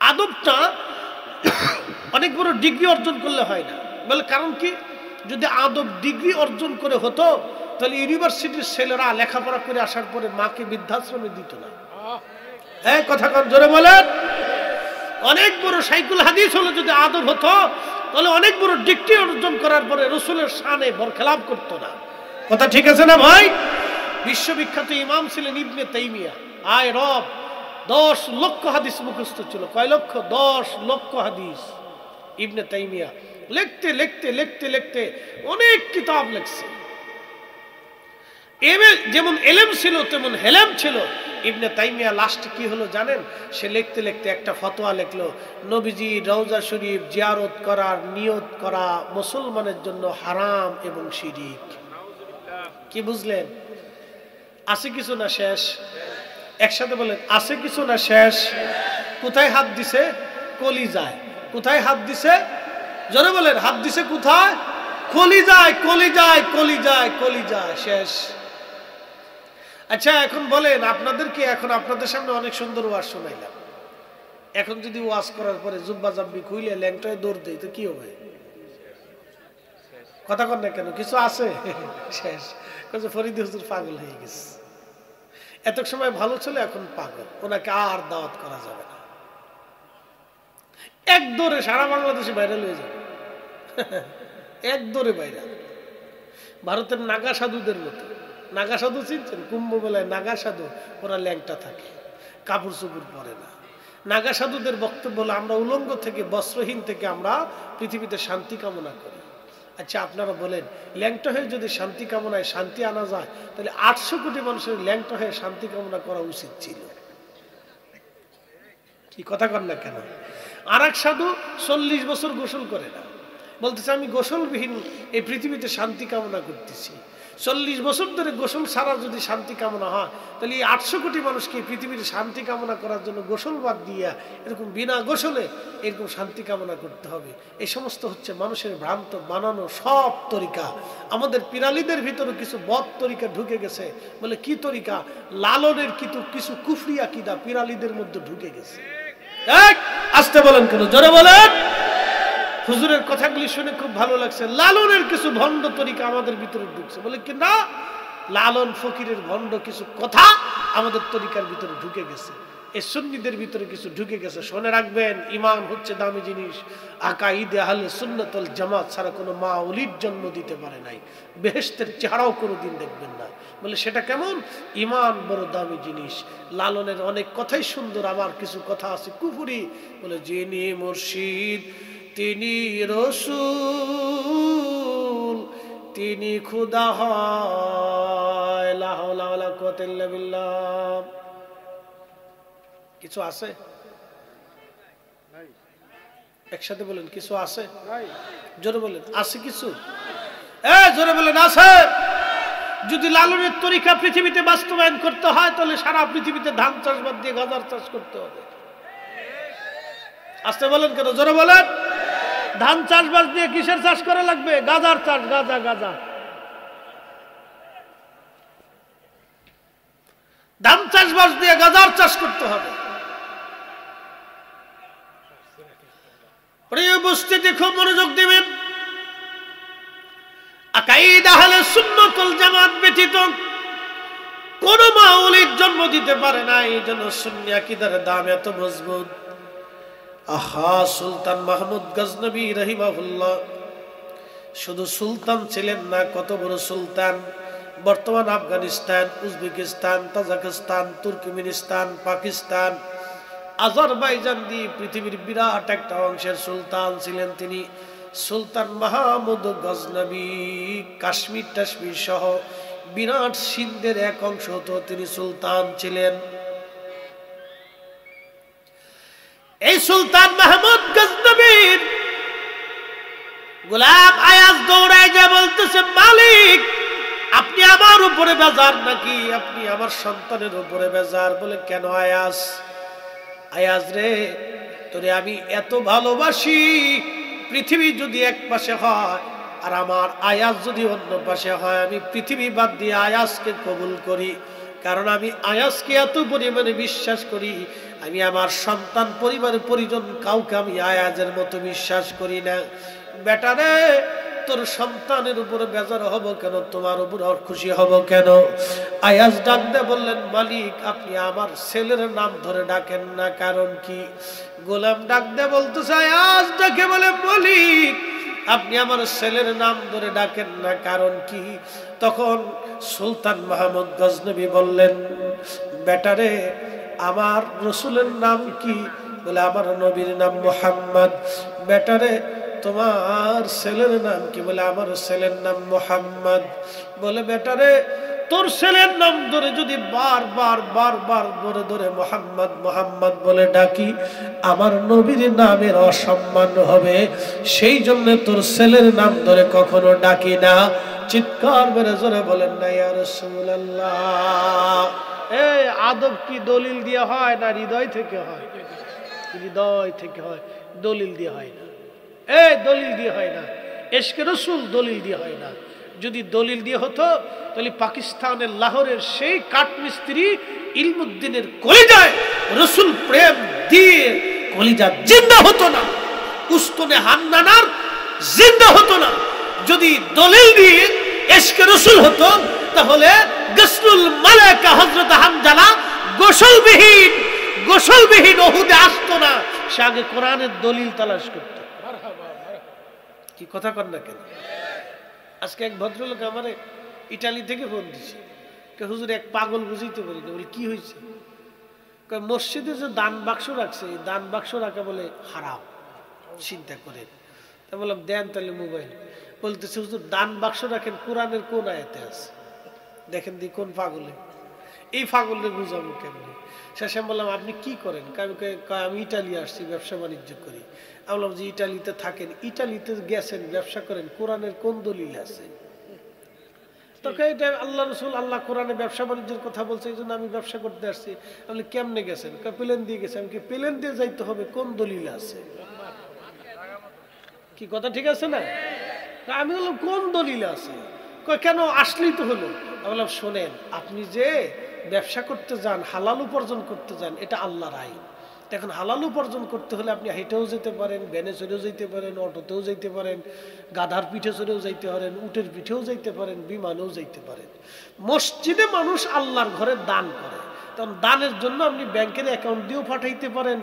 আদবটা অনেক বড় ডিগ্রি অর্জন করলে হয় না। বলে কারণ কি? যদি আদব ডিগ্রি অর্জন করে হতো, তাহলে ইউনিভার্সিটির ছেলেরা লেখাপড়া করে আসার পরে মাকে বৃদ্ধাশ্রমে দিত না। কথা কম জোরে বলেন। অনেক বড় সাইকুল হাদিস হলো, যদি আদব হতো, তাহলে অনেক বড় ডিগ্রি অর্জন করার পরে রসুলের শানে বরখেলাপ করতো না। কথা ঠিক আছে না ভাই? বিশ্ববিখ্যাত ইমাম ছিলেন ইবনে তাইমিয়া। আয় রব, 10 লক্ষ হাদিস মুখস্থ ছিল। কয় লক্ষ? 10 লক্ষ হাদিস। ইবনে তাইমিয়া লিখতে লিখতে লিখতে লিখতে অনেক কিতাব লিখছে। যেমন এলেম ছিল তেমন হেলেম ছিল। ইবনে তাইমিয়া লাস্ট কি হলো জানেন? সে লিখতে লিখতে একটা ফতোয়া লিখলো, নবীজি রওজা শরীফ জিয়ারত করার নিয়ত করা মুসলমানের জন্য হারাম এবং শিরিক। কি বুঝলেন? আছে কিছু না শেষ? একসাথে বলেন, আছে কিছু না শেষ? কোথায় হাত দিছে? কলিজায়। কোথায় হাত দিছে? জোরে বলেন, হাত দিছে কোথায়? কলিজায়, কলিজায়, কলিজায়, কলিজায়। শেষ। আচ্ছা এখন বলেন, আপনাদেরকে এখন আপনাদের সামনে অনেক সুন্দর ওয়াজ শোনাইলাম, এখন যদি ওয়াজ করার পরে জুব্বা জাব্বি খুইলে ল্যাংটায় দৌড় দেয় তো কি হবে? কথা কন না কেন? কিছু আছে? শেষ। ফরিদ হুজুর পাগল হয়ে গেছে, এত সময় ভালো ছিল এখন পাগল, ওনাকে আর দাওয়াত করা যাবে না। এক দৌড়ে সারা বাংলাদেশে ভাইরাল হয়ে যাবে, এক দৌড়ে ভাইরাল। ভারতের নাগা সাধুদের মতো। নাগা সাধু চিনছেন? কুম্ভ মেলায় নাগা সাধু, ওরা ল্যাংটা থাকে, কাপড় চোপড় পরে না। নাগা সাধুদের বক্তব্য হলো, আমরা উলঙ্গ থেকে, বস্ত্রহীন থেকে আমরা পৃথিবীতে শান্তি কামনা করি। আচ্ছা আপনারা বলেন, ল্যাংটা হয়ে যদি শান্তি কামনায় শান্তি আনা যায়, তাহলে 800 কোটি মানুষের ল্যাংটা হয়ে শান্তি কামনা করা উচিত ছিল। কি কথা কন না কেন? আর এক সাধু 40 বছর গোসল করে না, বলতেছে আমি গোসলবিহীন এই পৃথিবীতে শান্তি কামনা করতেছি। 40 বছর ধরে গোসল ছাড়া যদি শান্তি কামনা হয়, তাহলে এই 800 কোটি মানুষকে পৃথিবীর শান্তি কামনা করার জন্য গোসল বাদ দিয়া এরকম বিনা গোসলে এরকম শান্তি কামনা করতে হবে। এই সমস্ত হচ্ছে মানুষের ভ্রান্ত বানানো সব তরিকা। আমাদের পিরালিদের ভিতরে কিছু বদ তরিকা ঢুকে গেছে। বলে কি তরিকা? লালনের কিছু কুফরি আকীদা পিরালিদের মধ্যে ঢুকে গেছে। আসতে বলেন কেন? জোরে বলেন। হুজুরের কথাগুলি শুনে খুব ভালো লাগছে। লালনের কিছু ভণ্ড তরিকা আমাদের ভিতরে ঢুকছে। বলে কি না, লালন ফকিরের ভণ্ড কিছু কথা আমাদের তরিকার ভিতরে ঢুকে গেছে, এই সুন্নিদের ভিতরে কিছু ঢুকে গেছে। শুনে রাখবেন, ইমান হচ্ছে দামি জিনিস। আকাইদে আহলে সুন্নাত ওয়াল জামাত ছাড়া কোনো মা ওলির জন্ম দিতে পারে নাই, বেহেশতের চেহারাও কোনোদিন দেখবেন না। বলে সেটা কেমন? ইমান বড় দামি জিনিস। লালনের অনেক কথাই সুন্দর, আমার কিছু কথা আছে কুফরি। বলে যিনি মুর্শিদ তিনি রসূল, তিনি খুদা হয়। লা হাওলা ওয়ালা কুওয়াতা ইল্লা বিল্লাহ। কিছু আছে? একসাথে বলেন, কিছু আছে? জোরে বলেন, আছে কিছু? জোরে বলেন, আছে। যদি লালনের তরিকা পৃথিবীতে বাস্তবায়ন করতে হয়, তাহলে সারা পৃথিবীতে ধান চাষ বাদ দিয়ে গাজার চাষ করতে হবে। আসতে বলেন কেন? জোরে বলেন। ধান চাষবাস দিয়ে কিসের চাষ করা লাগবে? গাজার চাষ। গাজা গাজা ধান চাষবাস দিয়ে গাজার চাষ করতে হবে। প্রিয় উপস্থিতি, খুব মনোযোগ দিবেন। আকাইদা আহলে সুন্নাত ওয়াল জামাত ব্যতীত কোন মাওলিদ জন্ম দিতে পারে না। এই জন্য সুন্নি আকীদার দাম এত মজবুত। আহা, সুলতান মাহমুদ গজনবী রাহিমাহুল্লাহ শুধু সুলতান ছিলেন না, কত বড় সুলতান! বর্তমান Afghanistan, Uzbekistan, Tajikistan, Turkmenistan, Pakistan, Azerbaijan দিয়ে পৃথিবীর বিরাট একটা অংশের সুলতান ছিলেন তিনি। সুলতান মাহমুদ গজনবী কাশ্মীর টাশ্মীর সহ বিরাট সিন্ধের এক অংশ তো তিনি সুলতান ছিলেন। এই সুলতান মাহমুদ গজনবীর গোলাম আয়াজ দৌড়ায় যা বলতেছে, মালিক আপনি আমার উপরে বেজার নাকি? আপনি আমার সন্তানের উপরে বেজার? বলে কেন আয়াজ? আয়াজ রে, তোরে আমি এত ভালোবাসি, পৃথিবী যদি এক পাশে হয় আর আমার আয়াজ যদি অন্য পাশে হয়, আমি পৃথিবী বাদ দিয়ে আয়াজকে কবুল করি। কারণ আমি আয়াজকে এত পরিমাণে বিশ্বাস করি, আমি আমার সন্তান পরিবারের পরিজন কাউকে আমি আয়াজের মতো বিশ্বাস করি না। বেটারে, তোর সন্তানের উপরে বেজার হব কেন? তোমার উপর খুশি হব কেন? আয়াজ ডাক দিয়ে বললেন, মালিক আপনি আমার ছেলের নাম ধরে ডাকেন না, কারণ কি? গোলাম ডাক দিয়ে বলতেছে, আয়াজ ডাকে বলে, মালিক আপনি আমার ছেলের নাম ধরে ডাকেন না, কারণ কি? তখন সুলতান মাহমুদ গজনবী বললেন, বেটারে আমার রসুলের নাম কি? বলে আমার নবীর নাম মুহাম্মদ। বেটারে তোমার ছেলের নাম কি? বলে আমার ছেলের নাম মুহাম্মদ। বলে বেটারে তোর ছেলের নাম ধরে যদি বারবার বারবার ধরে ধরে মোহাম্মদ মোহাম্মদ বলে ডাকি, আমার নবীর নামের অসম্মান হবে, সেই জন্য তোর ছেলের নাম ধরে কখনো ডাকি না। চিৎকার মেরে জোরে বলেন না ইয়া রাসূলুল্লাহ। এই আদব কি দলিল দিয়ে হয় না হৃদয় থেকে হয়? হৃদয় থেকে হয়, দলিল দিয়ে হয় না। এই দলিল দিয়ে হয় না, ইশকে রাসূল দলিল দিয়ে হয় না। যদি দলিল দিয়ে হতো তাহলে পাকিস্তানের লাহোরের সেই কাঠমিস্ত্রি ইলমুদ্দিনের কলিজায় রাসূল প্রেম দিয়ে কলিজা জিন্দা হতো না, উস্তনে হান্নানার জিন্দা হতো না। যদি দলিল দিয়ে ইশকে রাসূল হতো তাহলে গসলুল মালাইকা হযরত হামজালা গোসলবিহীন উহুদে আসতো না। সে আগে কোরআনের দলিল তালাশ করত। কি কথা কর না কেন? আজকে এক ভদ্রলোক আমারে ইটালি থেকে ফোন দিছে, হুজুর এক পাগল বুঝাইতে পারি না। বলি কি হয়েছে? মসজিদে যে দান বাক্স রাখছে, এই দান বাক্স রাখা বলে হারাম, চিন্তা করেন। তা বললাম দেন তাহলে মোবাইল। বলতেছে হুজুর দান বাক্স রাখেন কোরআনের কোন আয়াতে আছে? দেখেন দি কোন পাগলে, এই পাগলের বুঝাবো কেমনি? শেষে বললাম আপনি কি করেন? আমি ইটালি আসছি, ব্যবসা বাণিজ্য করি। আমি বললাম যে ইটালিতে থাকেন, ইটালিতে গেছেন, ব্যবসা করেন, কোরআনের কোন দলিল আছে? তোকে এটা আল্লাহ রসুল আল্লাহ কোরআনে ব্যবসা বাণিজ্যের কথা বলছে, এই জন্য আমি ব্যবসা করতে আসছি। আপনি কেমনে গেছেন? প্লেন দিয়ে গেছে। আমি কি প্লেন দিয়ে যাইতে হবে? কোন দলিল আছে? কি কথা ঠিক আছে না? আমি বললাম কোন দলিল আছে? কেন আসলেই তো হলো। আমি বললাম শোনেন, আপনি যে ব্যবসা করতে যান, হালাল উপার্জন করতে যান, এটা আল্লাহর আইন। এখন হালাল উপার্জন করতে হলে আপনি হেঁটেও যেতে পারেন, ভ্যানে চড়েও যেতে পারেন, অটোতেও যেতে পারেন, গাধার পিঠে চড়েও যাইতে পারেন, উটের পিঠেও যাইতে পারেন, বিমানেও যাইতে পারেন। মসজিদে মানুষ আল্লাহর ঘরে দান করে, তখন দানের জন্য আপনি ব্যাংকের অ্যাকাউন্ট দিয়েও পাঠাইতে পারেন,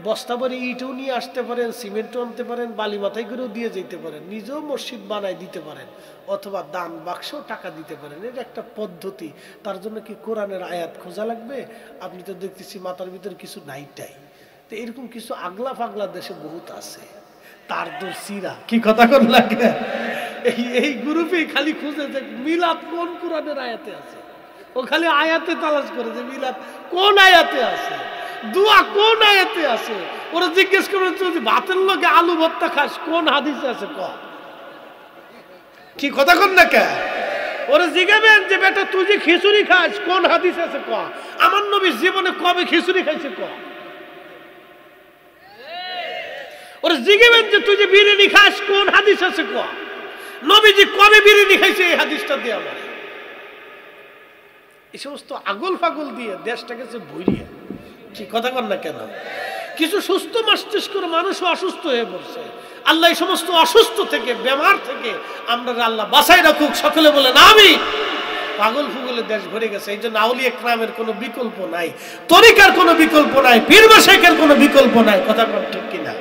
বস্তা ভরে ইটও নিয়ে আসতে পারেন, সিমেন্টও আনতে পারেন, বালি মাথায় করেও দিয়ে যেতে পারেন, নিজেও মসজিদ বানায় দিতে পারেন, অথবা দান বাক্সও টাকা দিতে পারেন। এটা একটা পদ্ধতি। তার জন্য কি কোরআনের আয়াত খোঁজা লাগবে? আপনি তো দেখতেছি মাথার ভিতরে কিছু নাইটাই। তো এরকম কিছু আগলা ফাগলা দেশে বহুত আছে, তার তো সিরা। কি কথা কোন লাগে? এই গ্রুপে খালি খুঁজে যে মিলাদ কোন কোরআনের আয়াতে আছে, ও খালি আয়াতে তালাশ করে যে মিলাদ কোন আয়াতে আছে, দোয়া কোন আয়াতে আছে। ওরা জিজ্ঞেস করে ভাতের লগে আলু ভর্তা খাস কোন হাদিসে আছে ক? কি কথা কন না কে? ওরা জিজ্ঞাবেন যে বেটা তুই যে খিচুড়ি খাস কোন হাদিসে আছে ক? আমার নবী জীবনে কবে খিচুড়ি খাইছে ক? ওরা জিজ্ঞাবেন যে তুই যে বিরিয়ানি খাস কোন হাদিস আছে ক? নবীজি কবে বিরিয়ানি খাইছে এই হাদিসটা দিয়ে আমার। এই সমস্ত আগল ফাগল দিয়ে দেশটাকে যে ভরিয়ে। কি কথা কন না কেন? কিছু সুস্থ মস্তিষ্কের মানুষও অসুস্থ হয়ে পড়ছে। আল্লাহ এই সমস্ত অসুস্থ থেকে, বেমার থেকে আমরা আল্লাহ বাঁচাই রাখুক। সকলে বলেন আমিন। পাগল ফুগলে দেশ ভরে গেছে। এই জন্য আউলিয়া কেরামের কোনো বিকল্প নাই, তরিকার কোনো বিকল্প নাই, পীর মাশায়েখের কোনো বিকল্প নাই। কথা বল ঠিক কিনা?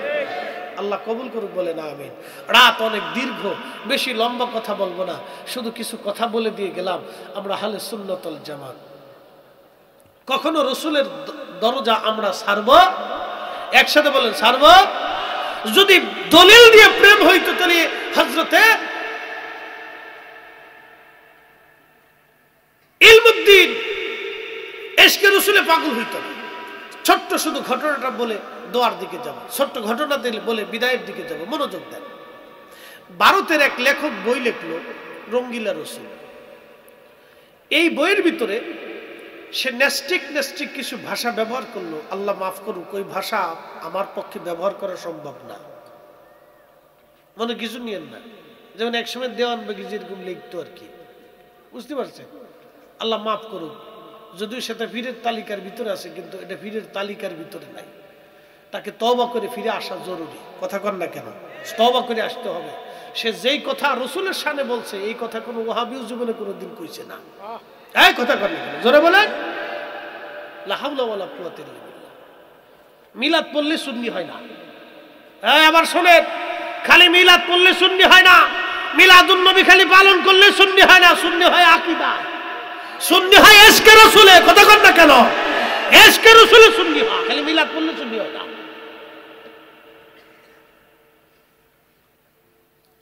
আল্লাহ কবুল করুক, বলে না আমিন। রাত অনেক দীর্ঘ, বেশি লম্বা কথা বলবো না, শুধু কিছু কথা বলে দিয়ে গেলাম। আমরা আহলে সুন্নাত ওয়াল জামাত, কখনো রসুলের দরজা আমরা ছাড়ব? একসাথে বলেন ছাড়ব। যদি দলিল দিয়ে প্রেম হইতো তাহলে হযরতে ইলমুদ্দিন ইশকে রাসূলে পাগল হইতো না। ছোট্ট শুধু ঘটনাটা বলে দোয়ার দিকে যাব, ছোট্ট ঘটনা দিলে বলে বিদায়ের দিকে যাব। মনোযোগ দেন। ভারতের এক লেখক বই লিখলো, রঙ্গিলা রসুল। এই বইয়ের ভিতরে সে নেস্টিক কিছু ভাষা ব্যবহার করলো। আল্লাহ মাফ করুক, ওই ভাষা আমার পক্ষে ব্যবহার করা সম্ভব না, মনে কিছু নিয়েন না। যেমন একসময় দেওয়ান বাগি যেরকম লিখতো আর কি, বুঝতে পারছেন? আল্লাহ মাফ করুক, যদিও সেটা ফিরের তালিকার ভিতরে আছে, কিন্তু এটা ফিরের তালিকার ভিতরে নাই। তাকে তওবা করে ফিরে আসা জরুরি। কথা কন না কেন? তওবা করে আসতে হবে। সে যেই কথা রসুলের শানে বলছে, এই কথা কোনো ওয়াহাবীও জীবনে কোনোদিন কইছে না। এই কথা কন না কেন? জোরে বলেন লা হাওলা ওয়ালা কুওয়াতা ইল্লা বিল্লাহ। মিলাদ পড়লে সুন্নি হয় না। এই আবার শোনেন, খালি মিলাদ পড়লে সুন্নি হয় না, মিলাদুন নবী খালি পালন করলে সুন্নি হয় না। সুন্নি হয় আকীদা, সুন্নি হয় ইশকে রাসূলে। কথা কন না কেন? ইশকে রাসূলে সুন্নি হয়, খালি মিলাদ পড়লে সুন্নি হয় না।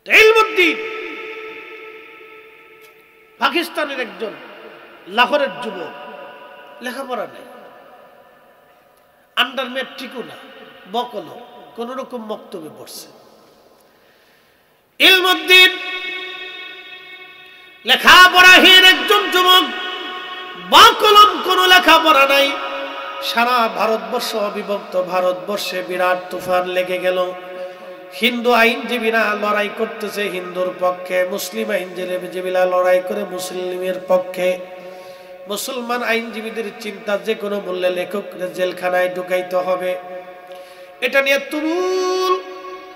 ইলমুদ্দিন পাকিস্তানের একজন লাহোরের যুবক, লেখাপড়া নেই, আন্ডার ম্যাট্রিকও না, বকল, কোন রকম বক্তব্যে পড়ছে। ইলমুদ্দিন লেখাপড়াহীন একজন যুবক, বকলম, কোন লেখাপড়া নাই। সারা ভারতবর্ষ অবিভক্ত ভারতবর্ষে বিরাট তুফান লেগে গেল। হিন্দু আইনজীবীরা লড়াই করতেছে হিন্দুর পক্ষে, মুসলিম আইনজীবীরা লড়াই করে মুসলিমের পক্ষে। মুসলমান আইনজীবীদের চিন্তা যে কোনো মূল্যে লেখককে জেলখানায় ঢুকাইতে হবে। এটা নিয়ে তুমুল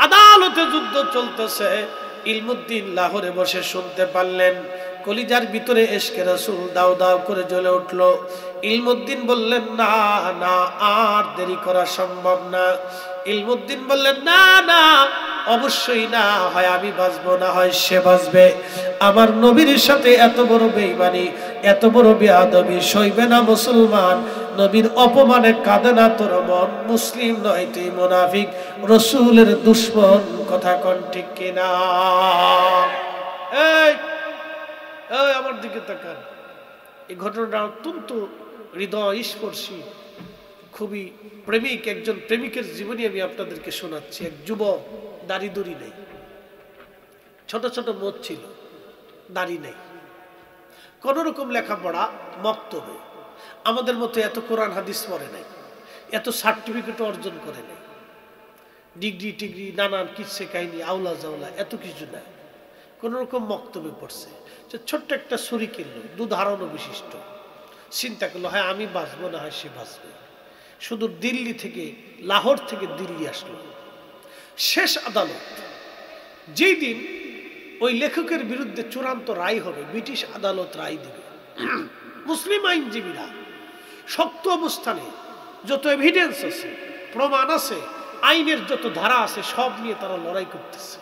আদালতে যুদ্ধ চলতেছে। ইলমুদ্দিন লাহোরে বসে শুনতে পারলেন, কলিজার ভিতরে ইশকে রাসূল দাও দাও করে জ্বলে উঠল। ইলমুদ্দিন বললেন, না না, আর দেরি করা সম্ভব না। ইলমুদ্দিন বললেন, না না, অবশ্যই না, হয় আমি বাঁচবো, না হয় সে বাঁচবে। আমার নবীর সাথে এত বড় বেঈমানি, এত বড় বেয়াদবি সইবে না মুসলমান। নবীর অপমানে কাঁদে না তোর মন, মুসলিম নয় তুই মুনাফিক, রাসূলের দুশমন, কথা কোন ঠিক কিনা? এই আমার দিকে তাকান। এই ঘটনাটা অত্যন্ত হৃদয় স্পর্শী, খুবই প্রেমিক, একজন প্রেমিকের জীবনী আমি আপনাদেরকে শোনাচ্ছি। এক যুবক, দাড়ি দুড়ি নেই, ছোট ছোট মোচ ছিল, দাড়ি নেই, কোন রকম লেখাপড়া মক্তবে, আমাদের মতো এত কোরআন হাদিস পড়ে নাই, এত সার্টিফিকেট অর্জন করে নাই, ডিগ্রি টিগ্রি নানান কিসে কাহিনী আউলা জাউলা এত কিছু না, কোন রকম মক্তবে পড়ছে। ছোট্ট একটা ছুরি কিনলো, দুধারণও বিশিষ্ট। চিন্তা করলো, হয় আমি বাঁচবো, না হয় সে বাঁচবে। শুধু দিল্লি থেকে, লাহোর থেকে দিল্লি আসলো। শেষ আদালত যেই দিন ওই লেখকের বিরুদ্ধে চূড়ান্ত রায় হবে, ব্রিটিশ আদালত রায় দিবে। মুসলিম আইনজীবীরা শক্ত অবস্থানে, যত এভিডেন্স আছে, প্রমাণ আছে, আইনের যত ধারা আছে, সব নিয়ে তারা লড়াই করতেছে।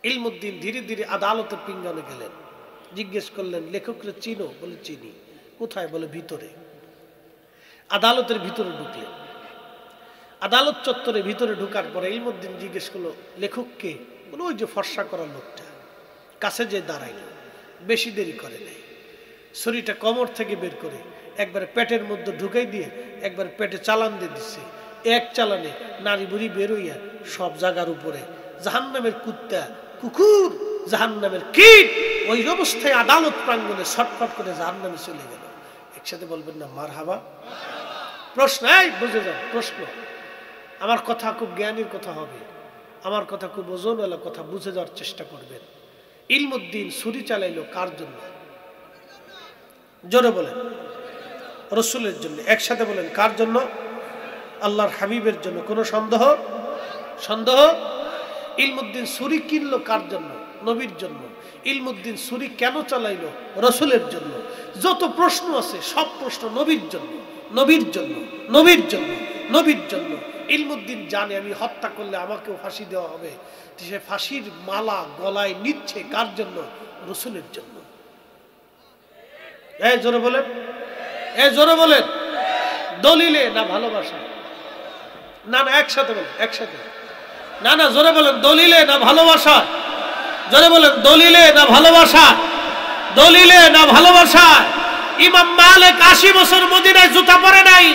ইলমুদ্দিন ধীরে ধীরে আদালতের পিঙ্গানে গেলেন, জিজ্ঞেস করলেন, লেখকরা চিনো? বলে চিনি। কোথায়? বলে ভিতরে। আদালতের ভিতরে ঢুকলেন। আদালত চত্বরে ভিতরে ঢুকার পরে ইলমুদ্দিন জিজ্ঞেস করলো, লেখককে? বলে ওই যে ফর্সা করা লোকটা। কাছে যে দাঁড়াইল, বেশি দেরি করে নাই, ছুরিটা কোমর থেকে বের করে একবারে পেটের মধ্যে ঢুকাই দিয়ে একবারে পেটে চালান দিয়ে দিচ্ছে। এক চালানে নারী বুড়ি বেরোইয়া সব জায়গার উপরে জাহান্নামের কুত্তা, কুকুর, জাহান্নামের কীট ওই অবস্থায় আদালত প্রাঙ্গণে ছটফট করে জাহান্নামে চলে গেল। একসাথে বলবেন না মারহাবা? প্রশ্ন, এই বুঝে যান, প্রশ্ন। আমার কথা খুব জ্ঞানীর কথা হবে, আমার কথা খুব ওজনওয়ালা কথা, বুঝে যাওয়ার চেষ্টা করবেন। ইলমুদ্দিন ছুরি চালাইলো কার জন্য? জোরে বলেন। রাসূলের জন্য। একসাথে বলেন, কার জন্য? আল্লাহর হাবিবের জন্য। কোনো সন্দেহ? সন্দেহ? ইলমুদ্দিন ছুরি কিনলো কার জন্য? নবীর জন্য। ইলমুদ্দিন ছুরি কেন চালাইলো? রাসূলের জন্য। যত প্রশ্ন আছে সব প্রশ্ন নবীর জন্য, নবীর জন্য, নবীর জন্য, নবীর জন্য। ইলমুদ্দিন জানে আমি হত্যা করলে আমাকেও ফাঁসি দেওয়া হবে, সে ফাঁসির মালা গলায় নিচ্ছে কার জন্য? রাসূলের জন্য। এই জোরে বলেন, এই জোরে বলেন। দলিলে না ভালোবাসা? না না, একসাথে বলেন, একসাথে। না না, জোরে বলেন, দলিলে না ভালোবাসা? জোরে বলেন, দলিলে না ভালোবাসা? দলিলে না ভালোবাসা? ইমাম মালিক 80 বছর মদিনায় জুতা পরে নাই।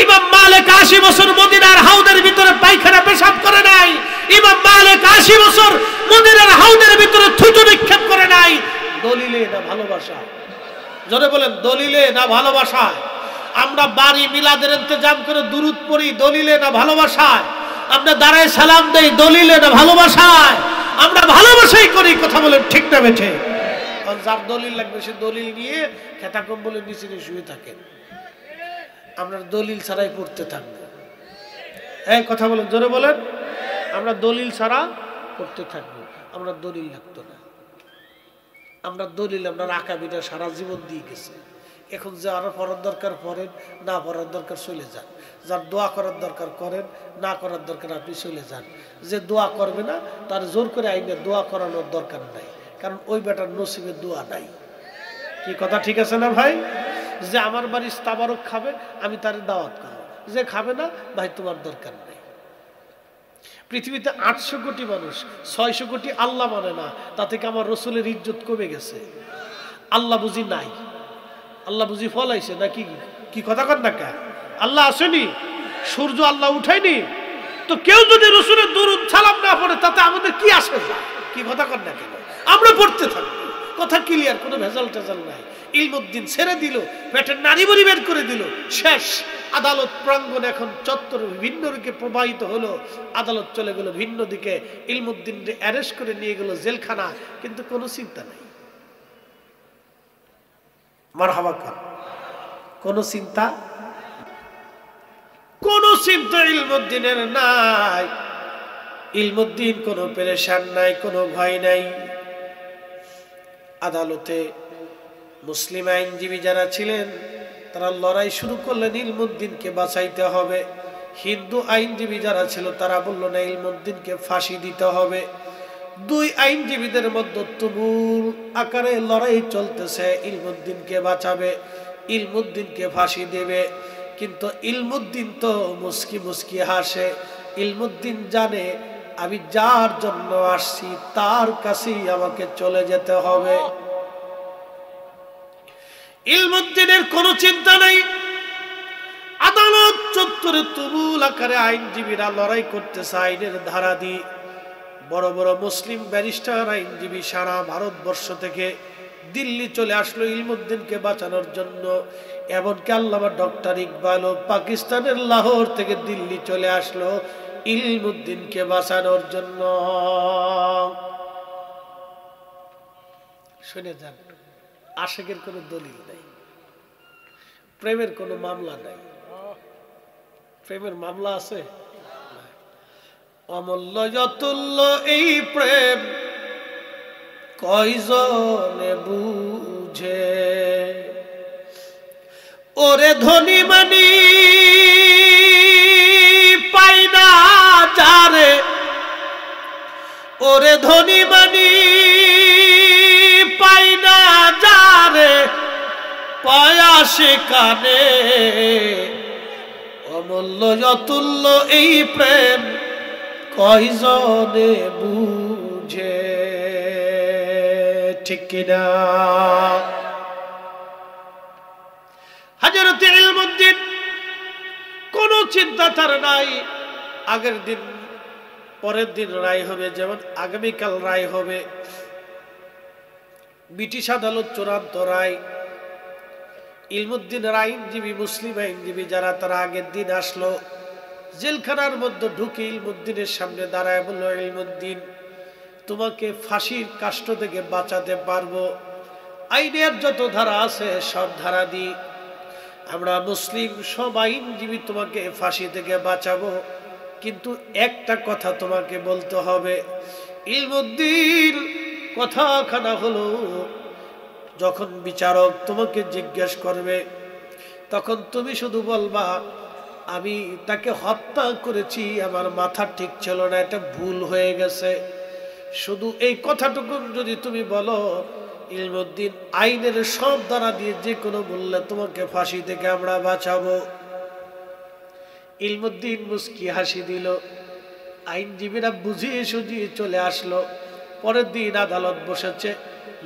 ইমাম মালিক 80 বছর মদিনার হাউদের ভিতরে পায়খানা পেশাব করে নাই। ইমাম মালিক 80 বছর মদিনার হাউদের ভিতরে থুতু নিক্ষেপ করে নাই। দলিলে না ভালোবাসা? জোরে বলেন, দলিলে না ভালোবাসা? আমরা বাড়ি মিলাদের ইন্তজাম করে দুরূদ পড়ি, দলিলে না ভালোবাসায়? আমরা দাঁড়ায় সালাম দেই, দলিলে না ভালোবাসায়? আমরা ভালোবাসাই করি, কথা বলেন ঠিক না বেঠে? যার দলিল লাগবে সে দলিল নিয়ে খেতা কম্বলের নিচে শুয়ে থাকেন, আমরা দলিল ছাড়াই পড়তে থাকবো। এই কথা বলেন, জোরে বলেন। আমরা দলিল ছাড়া পড়তে থাকবো, আমরা দলিল লাগতো না। আমরা দলিল, আমরা আকাবিরা সারা জীবন দিয়ে গেছে। এখন যে আরো পড়ার দরকার পড়েন, না পড়ার দরকার চলে যান। যার দোয়া করার দরকার করেন, না করার দরকার আপনি চলে যান। যে দোয়া করবে না তার জোর করে আইনে দোয়া করানোর দরকার নাই, কারণ ওই বেটার নসিবে দোয়া নাই। কি কথা ঠিক আছে না ভাই? যে আমার বাড়ির তাবারক খাবে আমি তার দাওয়াত করবো, যে খাবে না ভাই তোমার দরকার নাই। পৃথিবীতে 800 কোটি মানুষ, 600 কোটি আল্লাহ মানে না, তা থেকে আমার রাসূলের ইজ্জত কমে গেছে। আল্লাহ বুঝি নাই? আল্লাহ বুঝি ফলাইছে নাকি? কি কথা কর না কে? আল্লাহ আসেনি, সূর্য আল্লাহ উঠায়নি, তো কেউ যদি রসুলের দরুদ সালাম না পড়ে তাতে আমাদের কি আসে? কি কথা কর না কেন? আমরা পড়তে থাকবো, কথা ক্লিয়ার, কোনো ভেজাল টেজাল নাই। ইলমুদ্দিন ছেড়ে দিল, পেটের নারী বলি বের করে দিল, শেষ। আদালত প্রাঙ্গণ এখন চত্বর ভিন্ন দিকে প্রবাহিত হলো, আদালত চলে গেল ভিন্ন দিকে, ইলমুদ্দিন অ্যারেস্ট করে নিয়ে গেল জেলখানা, কিন্তু কোনো চিন্তা নাই। মারহাবা কর, কোনো চিন্তা, কোনো চিন্তা ইলমুদ্দিনের নাই। ইলমুদ্দিন কোনো পেরেশান নাই, কোনো ভয় নাই। আদালতে মুসলিম আইনজীবী যারা ছিলেন তারা লড়াই শুরু করলেন, ইলমুদ্দিনকে বাঁচাইতে হবে। হিন্দু আইনজীবী যারা ছিল তারা বলল না, ইলমুদ্দিনকে ফাঁসি দিতে হবে। দুই আইনজীবীদের মধ্যে তুমুল আকারে লড়াই চলতেছে, ইলমুদ্দিনকে বাঁচাবে, ইলমুদ্দিনকে ফাঁসি দেবে। কিন্তু ইলমুদ্দিন তো মুস্কি মুস্কি হাসে। ইলমুদ্দিন জানে আমি যার জন্য আসছি তার কাছেই আমাকে চলে যেতে হবে। ইলমুদ্দিনের কোনো চিন্তা নাই। আদালত চত্বরে তুমুল আকারে আইনজীবীরা লড়াই করতেছে আইনের ধারা দিয়ে। বড় বড় মুসলিম ব্যারিস্টার আইনজীবী সারা ভারতবর্ষ থেকে দিল্লি চলে আসলো ইলমুদ্দিনকে বাঁচানোর জন্য। এমনকি আল্লামা ডক্টর ইকবালও পাকিস্তানের লাহোর থেকে দিল্লি চলে আসলো ইলমুদ্দিনকে বাঁচানোর জন্য। শুনে যান, আশেকের কোনো দলিল নাই, প্রেমের কোনো মামলা নাই। প্রেমের মামলা আছে? অমূল্য অতুল্য এই প্রেম কয়জনে বুঝে, ওরে ধনী মানি পাই না যারে, ওরে ধনী মানি পাই না যারে, পায়া সেখানে অমূল্য অতুল্য এই প্রেম কয়জনে বুঝে। ঠিক কিনা? হযরত ইলমুদ্দিন কোনো চিন্তা তার নাই। আগের দিন পরের দিন রায় হবে, যেমন আগামীকাল রায় হবে। ব্রিটিশ আদালত চূড়ান্ত রায়। ইলমুদ্দিনের আইনজীবী, মুসলিম আইনজীবী যারা, তারা আগের দিন আসলো, জেলখানার মধ্যে ঢুকে ইলমুদ্দিনের সামনে দাঁড়ায় বলল, ইলমুদ্দিন তোমাকে ফাঁসির কাষ্ট থেকে বাঁচাতে পারবো, আইনের যত ধারা আছে সব ধারা দিই, আমরা মুসলিম সব আইনজীবী তোমাকে ফাঁসি থেকে বাঁচাবো, কিন্তু একটা কথা তোমাকে বলতে হবে। ইলমুদ্দিন কথাখানা হলো, যখন বিচারক তোমাকে জিজ্ঞেস করবে তখন তুমি শুধু বলবা আমি তাকে হত্যা করেছি, আমার মাথা ঠিক ছিল না, এটা ভুল হয়ে গেছে। শুধু এই কথাটুকু যদি তুমি বলো, ইলমুদ্দিন আইনের সব দ্বারা দিয়ে যে কোনো মূল্যে তোমাকে ফাঁসি থেকে আমরা বাঁচাবো। ইলমুদ্দিন মুস্কি হাসি দিল। আইনজীবীরা বুঝিয়ে সুঝিয়ে চলে আসলো। পরের দিন আদালত বসেছে,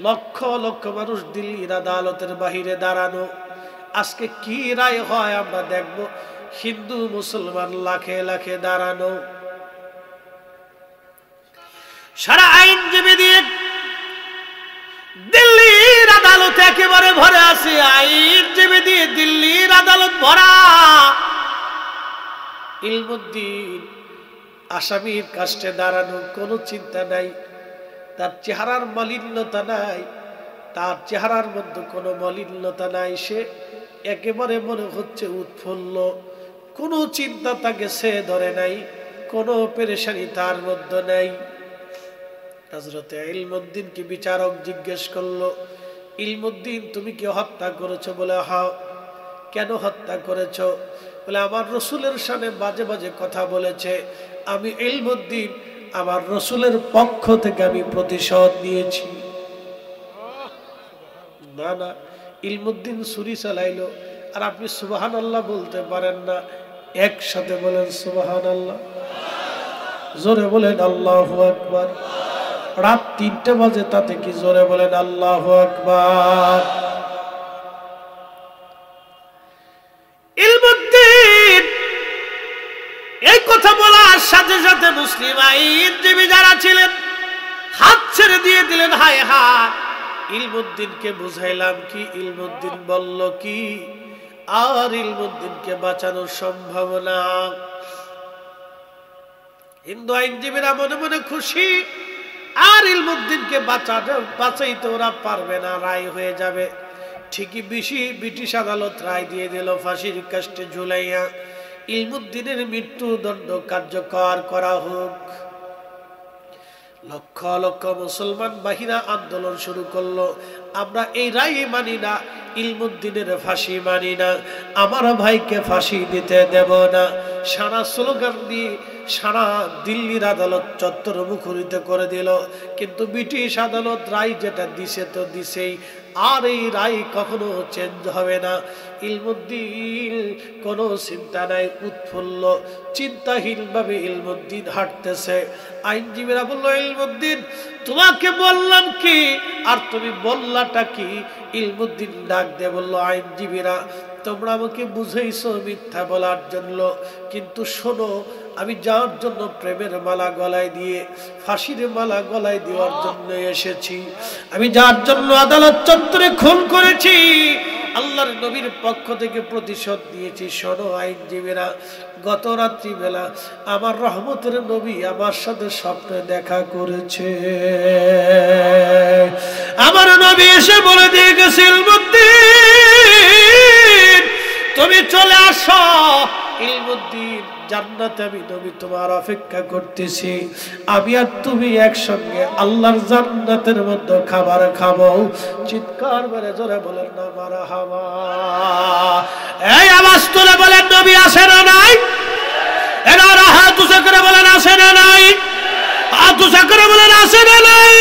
লক্ষ লক্ষ মানুষ দিল্লির আদালতের বাহিরে দাঁড়ানো। আজকে কি রায় হয় আমরা দেখব। হিন্দু মুসলমান লাখে লাখে দাঁড়ানো। সারা আইনজীবী দিয়ে দিল্লির আদালত একেবারে ভরে আছে। আইনজীবী দিয়ে দিল্লির আদালত ভরা। ইলমুদ্দিন আসামির কাছে দাঁড়ানো, কোনো চিন্তা নাই, তার চেহারার মলিনতা নাই, তার চেহারার মধ্যে কোনো মলিনতা নাই, সে একেবারে মনে হচ্ছে উৎফুল্ল, কোনো চিন্তা তাকে সে ধরে নাই, কোনো পেরেশানি তার মধ্যে নাই। হযরত ইলমুদ্দিনকে বিচারক জিজ্ঞেস করলো, ইলমুদ্দিন তুমি কি হত্যা করেছো? বলে হ্যাঁ। কেন হত্যা করেছো? বলে আমার রসুলের সামনে বাজে বাজে কথা বলেছে, আমি ইলমুদ্দিন আমার রসুলের পক্ষ থেকে আমি প্রতিশোধ নিয়েছি। না না, ইলমুদ্দিন ছুরি চালাইলো, আর আপনি সুবহানাল্লাহ বলতে পারেন না। একসাথে বলেন সুবহানাল্লাহ, জোরে বলেন আল্লাহু আকবার। রাত 3টা বাজে, তাতে কি জোরে বলেন আল্লাহু আকবার। আদালতে মুসলিম আইনজীবী যারা ছিলেন হাত ছেড়ে দিয়ে দিলেন। হায় হায়, ইলমুদ্দিনকে বুঝাইলাম কি, ইলমুদ্দিন বলল কি, আর ইলমুদ্দিনকে বাঁচানো সম্ভব না। হিন্দু আইনজীবীরা মনে মনে খুশি, আর ইলমুদ্দিনকে বাঁচাইতে ওরা পারবে না, রায় হয়ে যাবে। ঠিকই ব্রিটিশ আদালত রায় দিয়ে দিল, ফাঁসির কাস্টে ঝুলাইয়া ইলমুদ্দিনের মৃত্যুদণ্ড কার্যকর করা হোক। লক্ষ লক্ষ মুসলমান বাহিরা আন্দোলন শুরু করলো, আমরা এই রায় মানি না, ইলমুদ্দিনের ফাঁসি মানি না, আমার ভাইকে ফাঁসি দিতে দেব না। সারা স্লোগান দিয়ে সারা দিল্লির আদালত চত্বর মুখরিত করে দিল। কিন্তু ব্রিটিশ আদালত রায় যেটা দিছে তো দিছেই, আর এই রায় কখনো চেঞ্জ হবে না। ইলমুদ্দিন কোনো চিন্তা নাই, উৎফুল্ল চিন্তাহীন ভাবে ইলমুদ্দিন হাঁটতেছে। আইনজীবীরা বললো, ইলমুদ্দিন তোমাকে বললাম কি, আর তুমি বললাটা কি? ইলমুদ্দিন ডাক দিয়ে বলল, আইনজীবীরা তোমরা আমাকে বুঝাইছো মিথ্যা বলার জন্য, কিন্তু শোনো, আমি যার জন্য প্রেমের মালা গলায় দিয়ে, ফাঁসির মালা গলায় দেওয়ার জন্য এসেছি, আমি যার জন্য আদালত চত্বরে খুন করেছি, আল্লাহর নবীর পক্ষ থেকে প্রতিশোধ দিয়েছি। শোনো আইনজীবীরা, গত রাত্রি বেলা আমার রহমতের নবী আমার সাথে স্বপ্নে দেখা করেছে। আমার নবী এসে বলে দিয়ে গেছে, ইলমুদ্দিন তুমি চলে আসো, ইলমুদ্দিন জান্নাতে আমি নবী তোমার অপেক্ষা করতেছি, আমি আর তুমি একসঙ্গে আল্লাহর জান্নাতের মধ্যে খাবার খাবো। চিৎকার মেরে জোরে বলেন না মারহাবা। এই আওয়াজ তুলে বলেন, নবী আসে না নাই? এনারা হাত উঁচু করে বলেন, আসে না নাই? হাত উঁচু করে বলেন, আসে না নাই?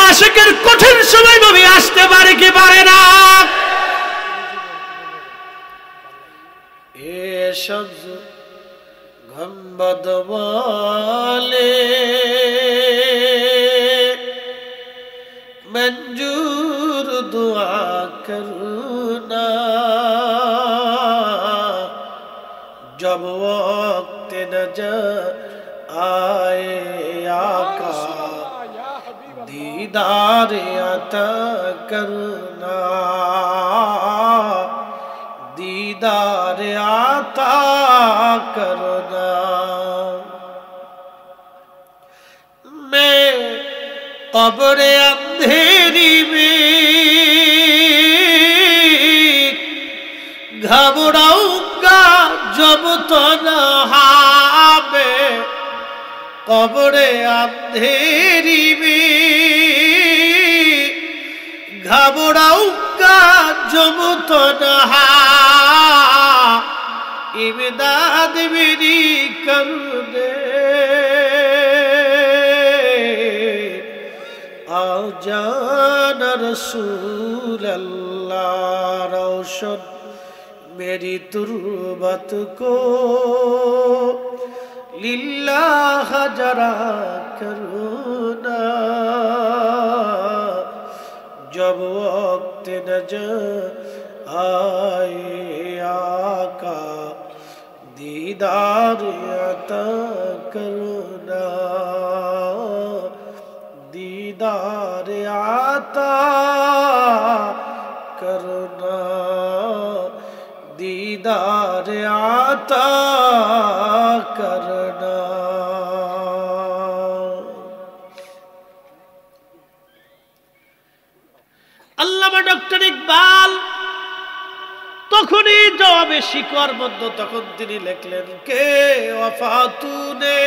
আশিকের কঠিন সময় নবী আসতে পারে কি পারে না? এসব গম্বদ বলে মঞ্জুর দুআ করনা, जब वक्त नजर आए आका दीदार अता करना, दीदार आता करना। मैं कब्र अंधेरी में घबराऊंगा जब तन्हा में, कब्र अंधेरी में घबराऊंगा जब तन्हा, इमदाद मेरी कर दे आ जाना रसूल अल्लाह, रोशन मेरी तुर्बत को लिल्लाह जरा करुना, जब वक्त नजर आए आका दीदार अता करुना, दीदार आता करना, दीदार आता करना। আল্লামা ডক্টর ইকবাল তখনই জবাবে শিকওয়ার মধ্যে তখন তিনি লিখলেন, কে ওয়াফা তূনে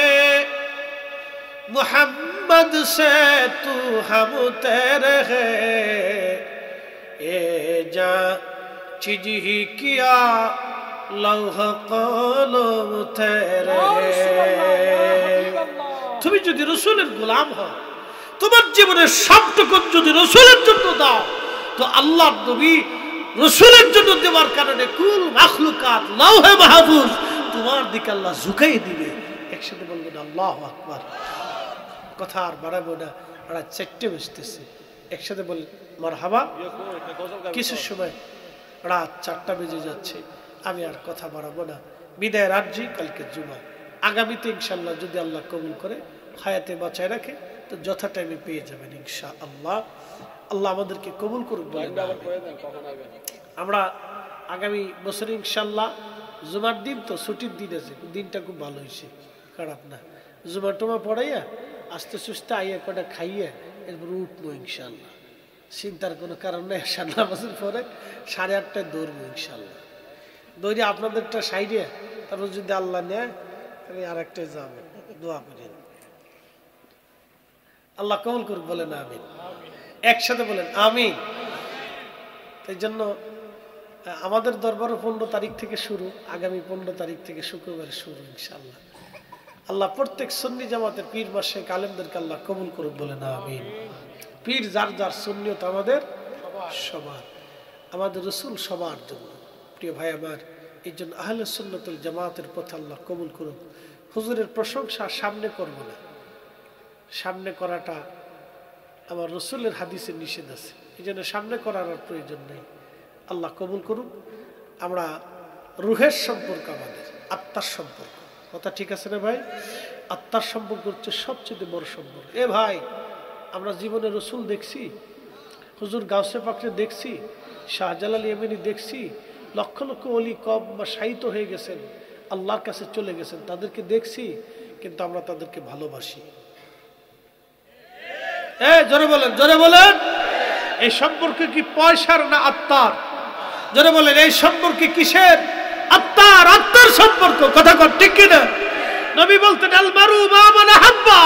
मुहम्मद से तू हम तेरे है, ए जा चीज ही किया लौह कलम तेरे है। তুমি যদি রাসূলের গোলাম হও, তোমার জীবনের সবটুকু যদি রাসূলের জন্য দাও, তো আল্লাহর নবী রাসূলের জন্য দেওয়ার কারণে কুল মাখলুকাত লৌহে মাহফুজ তোমার দিকে আল্লাহ ঝুঁকাই দিবে। একসাথে বলবেন আল্লাহু আকবার। কথা আর বাড়াবো না, ওরা চারটে বসতেছে, একসাথে বলেন মারহাবা। কিছু সময় রাত 4টা বেজে যাচ্ছে, আমি আর কথা বাড়াবো না, বিদায় রাজি, কালকে জুমা। আগামীতে ইনশাআল্লাহ যদি আল্লাহ কবুল করে হায়াতে বাঁচায় রাখে তো যথা টাইমে পেয়ে যাবেন ইনশাআল্লাহ। আল্লাহ আমাদেরকে কবুল করুক। আমরা আগামী বছর ইনশাআল্লাহ জুমার দিন তো ছুটির দিন আছে, দিনটা খুব ভালো হয়েছে, খারাপ না। জুমা টুমা পড়াইয়া আস্তে সুস্তে আইয়া কটা খাইয়া এরপর উঠবো ইনশাআল্লাহ। চিন্তার কোনো কারণ নেই। নামাজের পরে 8:30টায় দৌড়বো ইনশাআল্লাহ। দৌড়ে আপনাদেরটা সাইডে, তারপর যদি আল্লাহ নেয় আমি আর একটাই যাবো। দোয়া করেন আল্লাহ কবুল করুক, বলেন আমিন। একসাথে বলেন আমিন। এই জন্য আমাদের দরবারও 15 তারিখ থেকে শুরু, আগামী 15 তারিখ থেকে শুক্রবার শুরু ইনশাআল্লাহ। আল্লাহ প্রত্যেক সুন্নি জামাতের পীর মাশায়েখ আলেমদেরকে আল্লাহ কবুল করুক, বলেন আমিন। পীর যার যার সুন্নিয়ত আমাদের সবার, আমাদের রসুল সবার জন্য। প্রিয় ভাই আমার, এই জন্য আহলে সুন্নাতুল জামাতের পথে আল্লাহ কবুল করুক। হুজুরের প্রশংসা সামনে করব না, সামনে করাটা আমার রসুলের হাদিসে নিষেধ আছে, এই জন্য সামনে করার আর প্রয়োজন নেই। আল্লাহ কবুল করুক। আমরা রুহের সম্পর্ক, আমাদের আত্মার সম্পর্ক, কথা ঠিক আছে না ভাই? আত্মার সম্পর্ক হচ্ছে সবচেয়ে বড় সম্পর্ক। এ ভাই, আমরা জীবনে রসুল দেখছি, হুজুর গাউসে পাকরে দেখছি, শাহজালাল ইয়েমেনি দেখছি, লক্ষ লক্ষ অলি কব বা শায়িত হয়ে গেছেন, আল্লাহর কাছে চলে গেছেন, তাদেরকে দেখছি, কিন্তু আমরা তাদেরকে ভালোবাসি। জোরে বলেন, জোরে বলেন। এই সম্পর্ক কি পয়সার না আত্মার? জোরে বলেন, এই সম্পর্ক কিসের? আত্মার, আত্মার সম্পর্ক। কথা কর ঠিক কিনা? নবী বলতেন আল মারু মা মান আহাব্বা,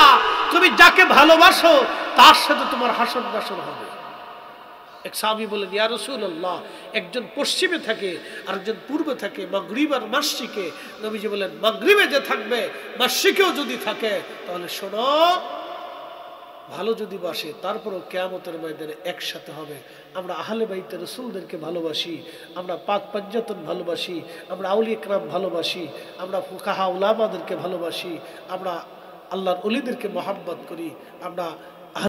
তুমি যাকে ভালোবাসো তার সাথে তোমার হাসর নাসর হবে। এক সাহাবী বলেন, ইয়া রাসূলুল্লাহ, একজন পশ্চিমে থাকে আর একজন পূর্বে থাকে, মাগরিব আর মাশরিকে। নবীজি বলেন, মাগরিবে যে থাকবে মাশরিকেও যদি থাকে তাহলে শোনো, ভালো যদি বাসে তারপরও কিয়ামতের ময়দানে একসাথে হবে। আমরা আহলে বাইতে রাসূলদেরকে ভালোবাসি, আমরা পাক পাঞ্জাতন ভালোবাসি, আমরা আউলিয়া ইকরাম ভালোবাসি, আমরা ফুকাহা উলামাদেরকে ভালোবাসি, আমরা আল্লাহর ওলিদেরকে মহব্বত করি, আমরা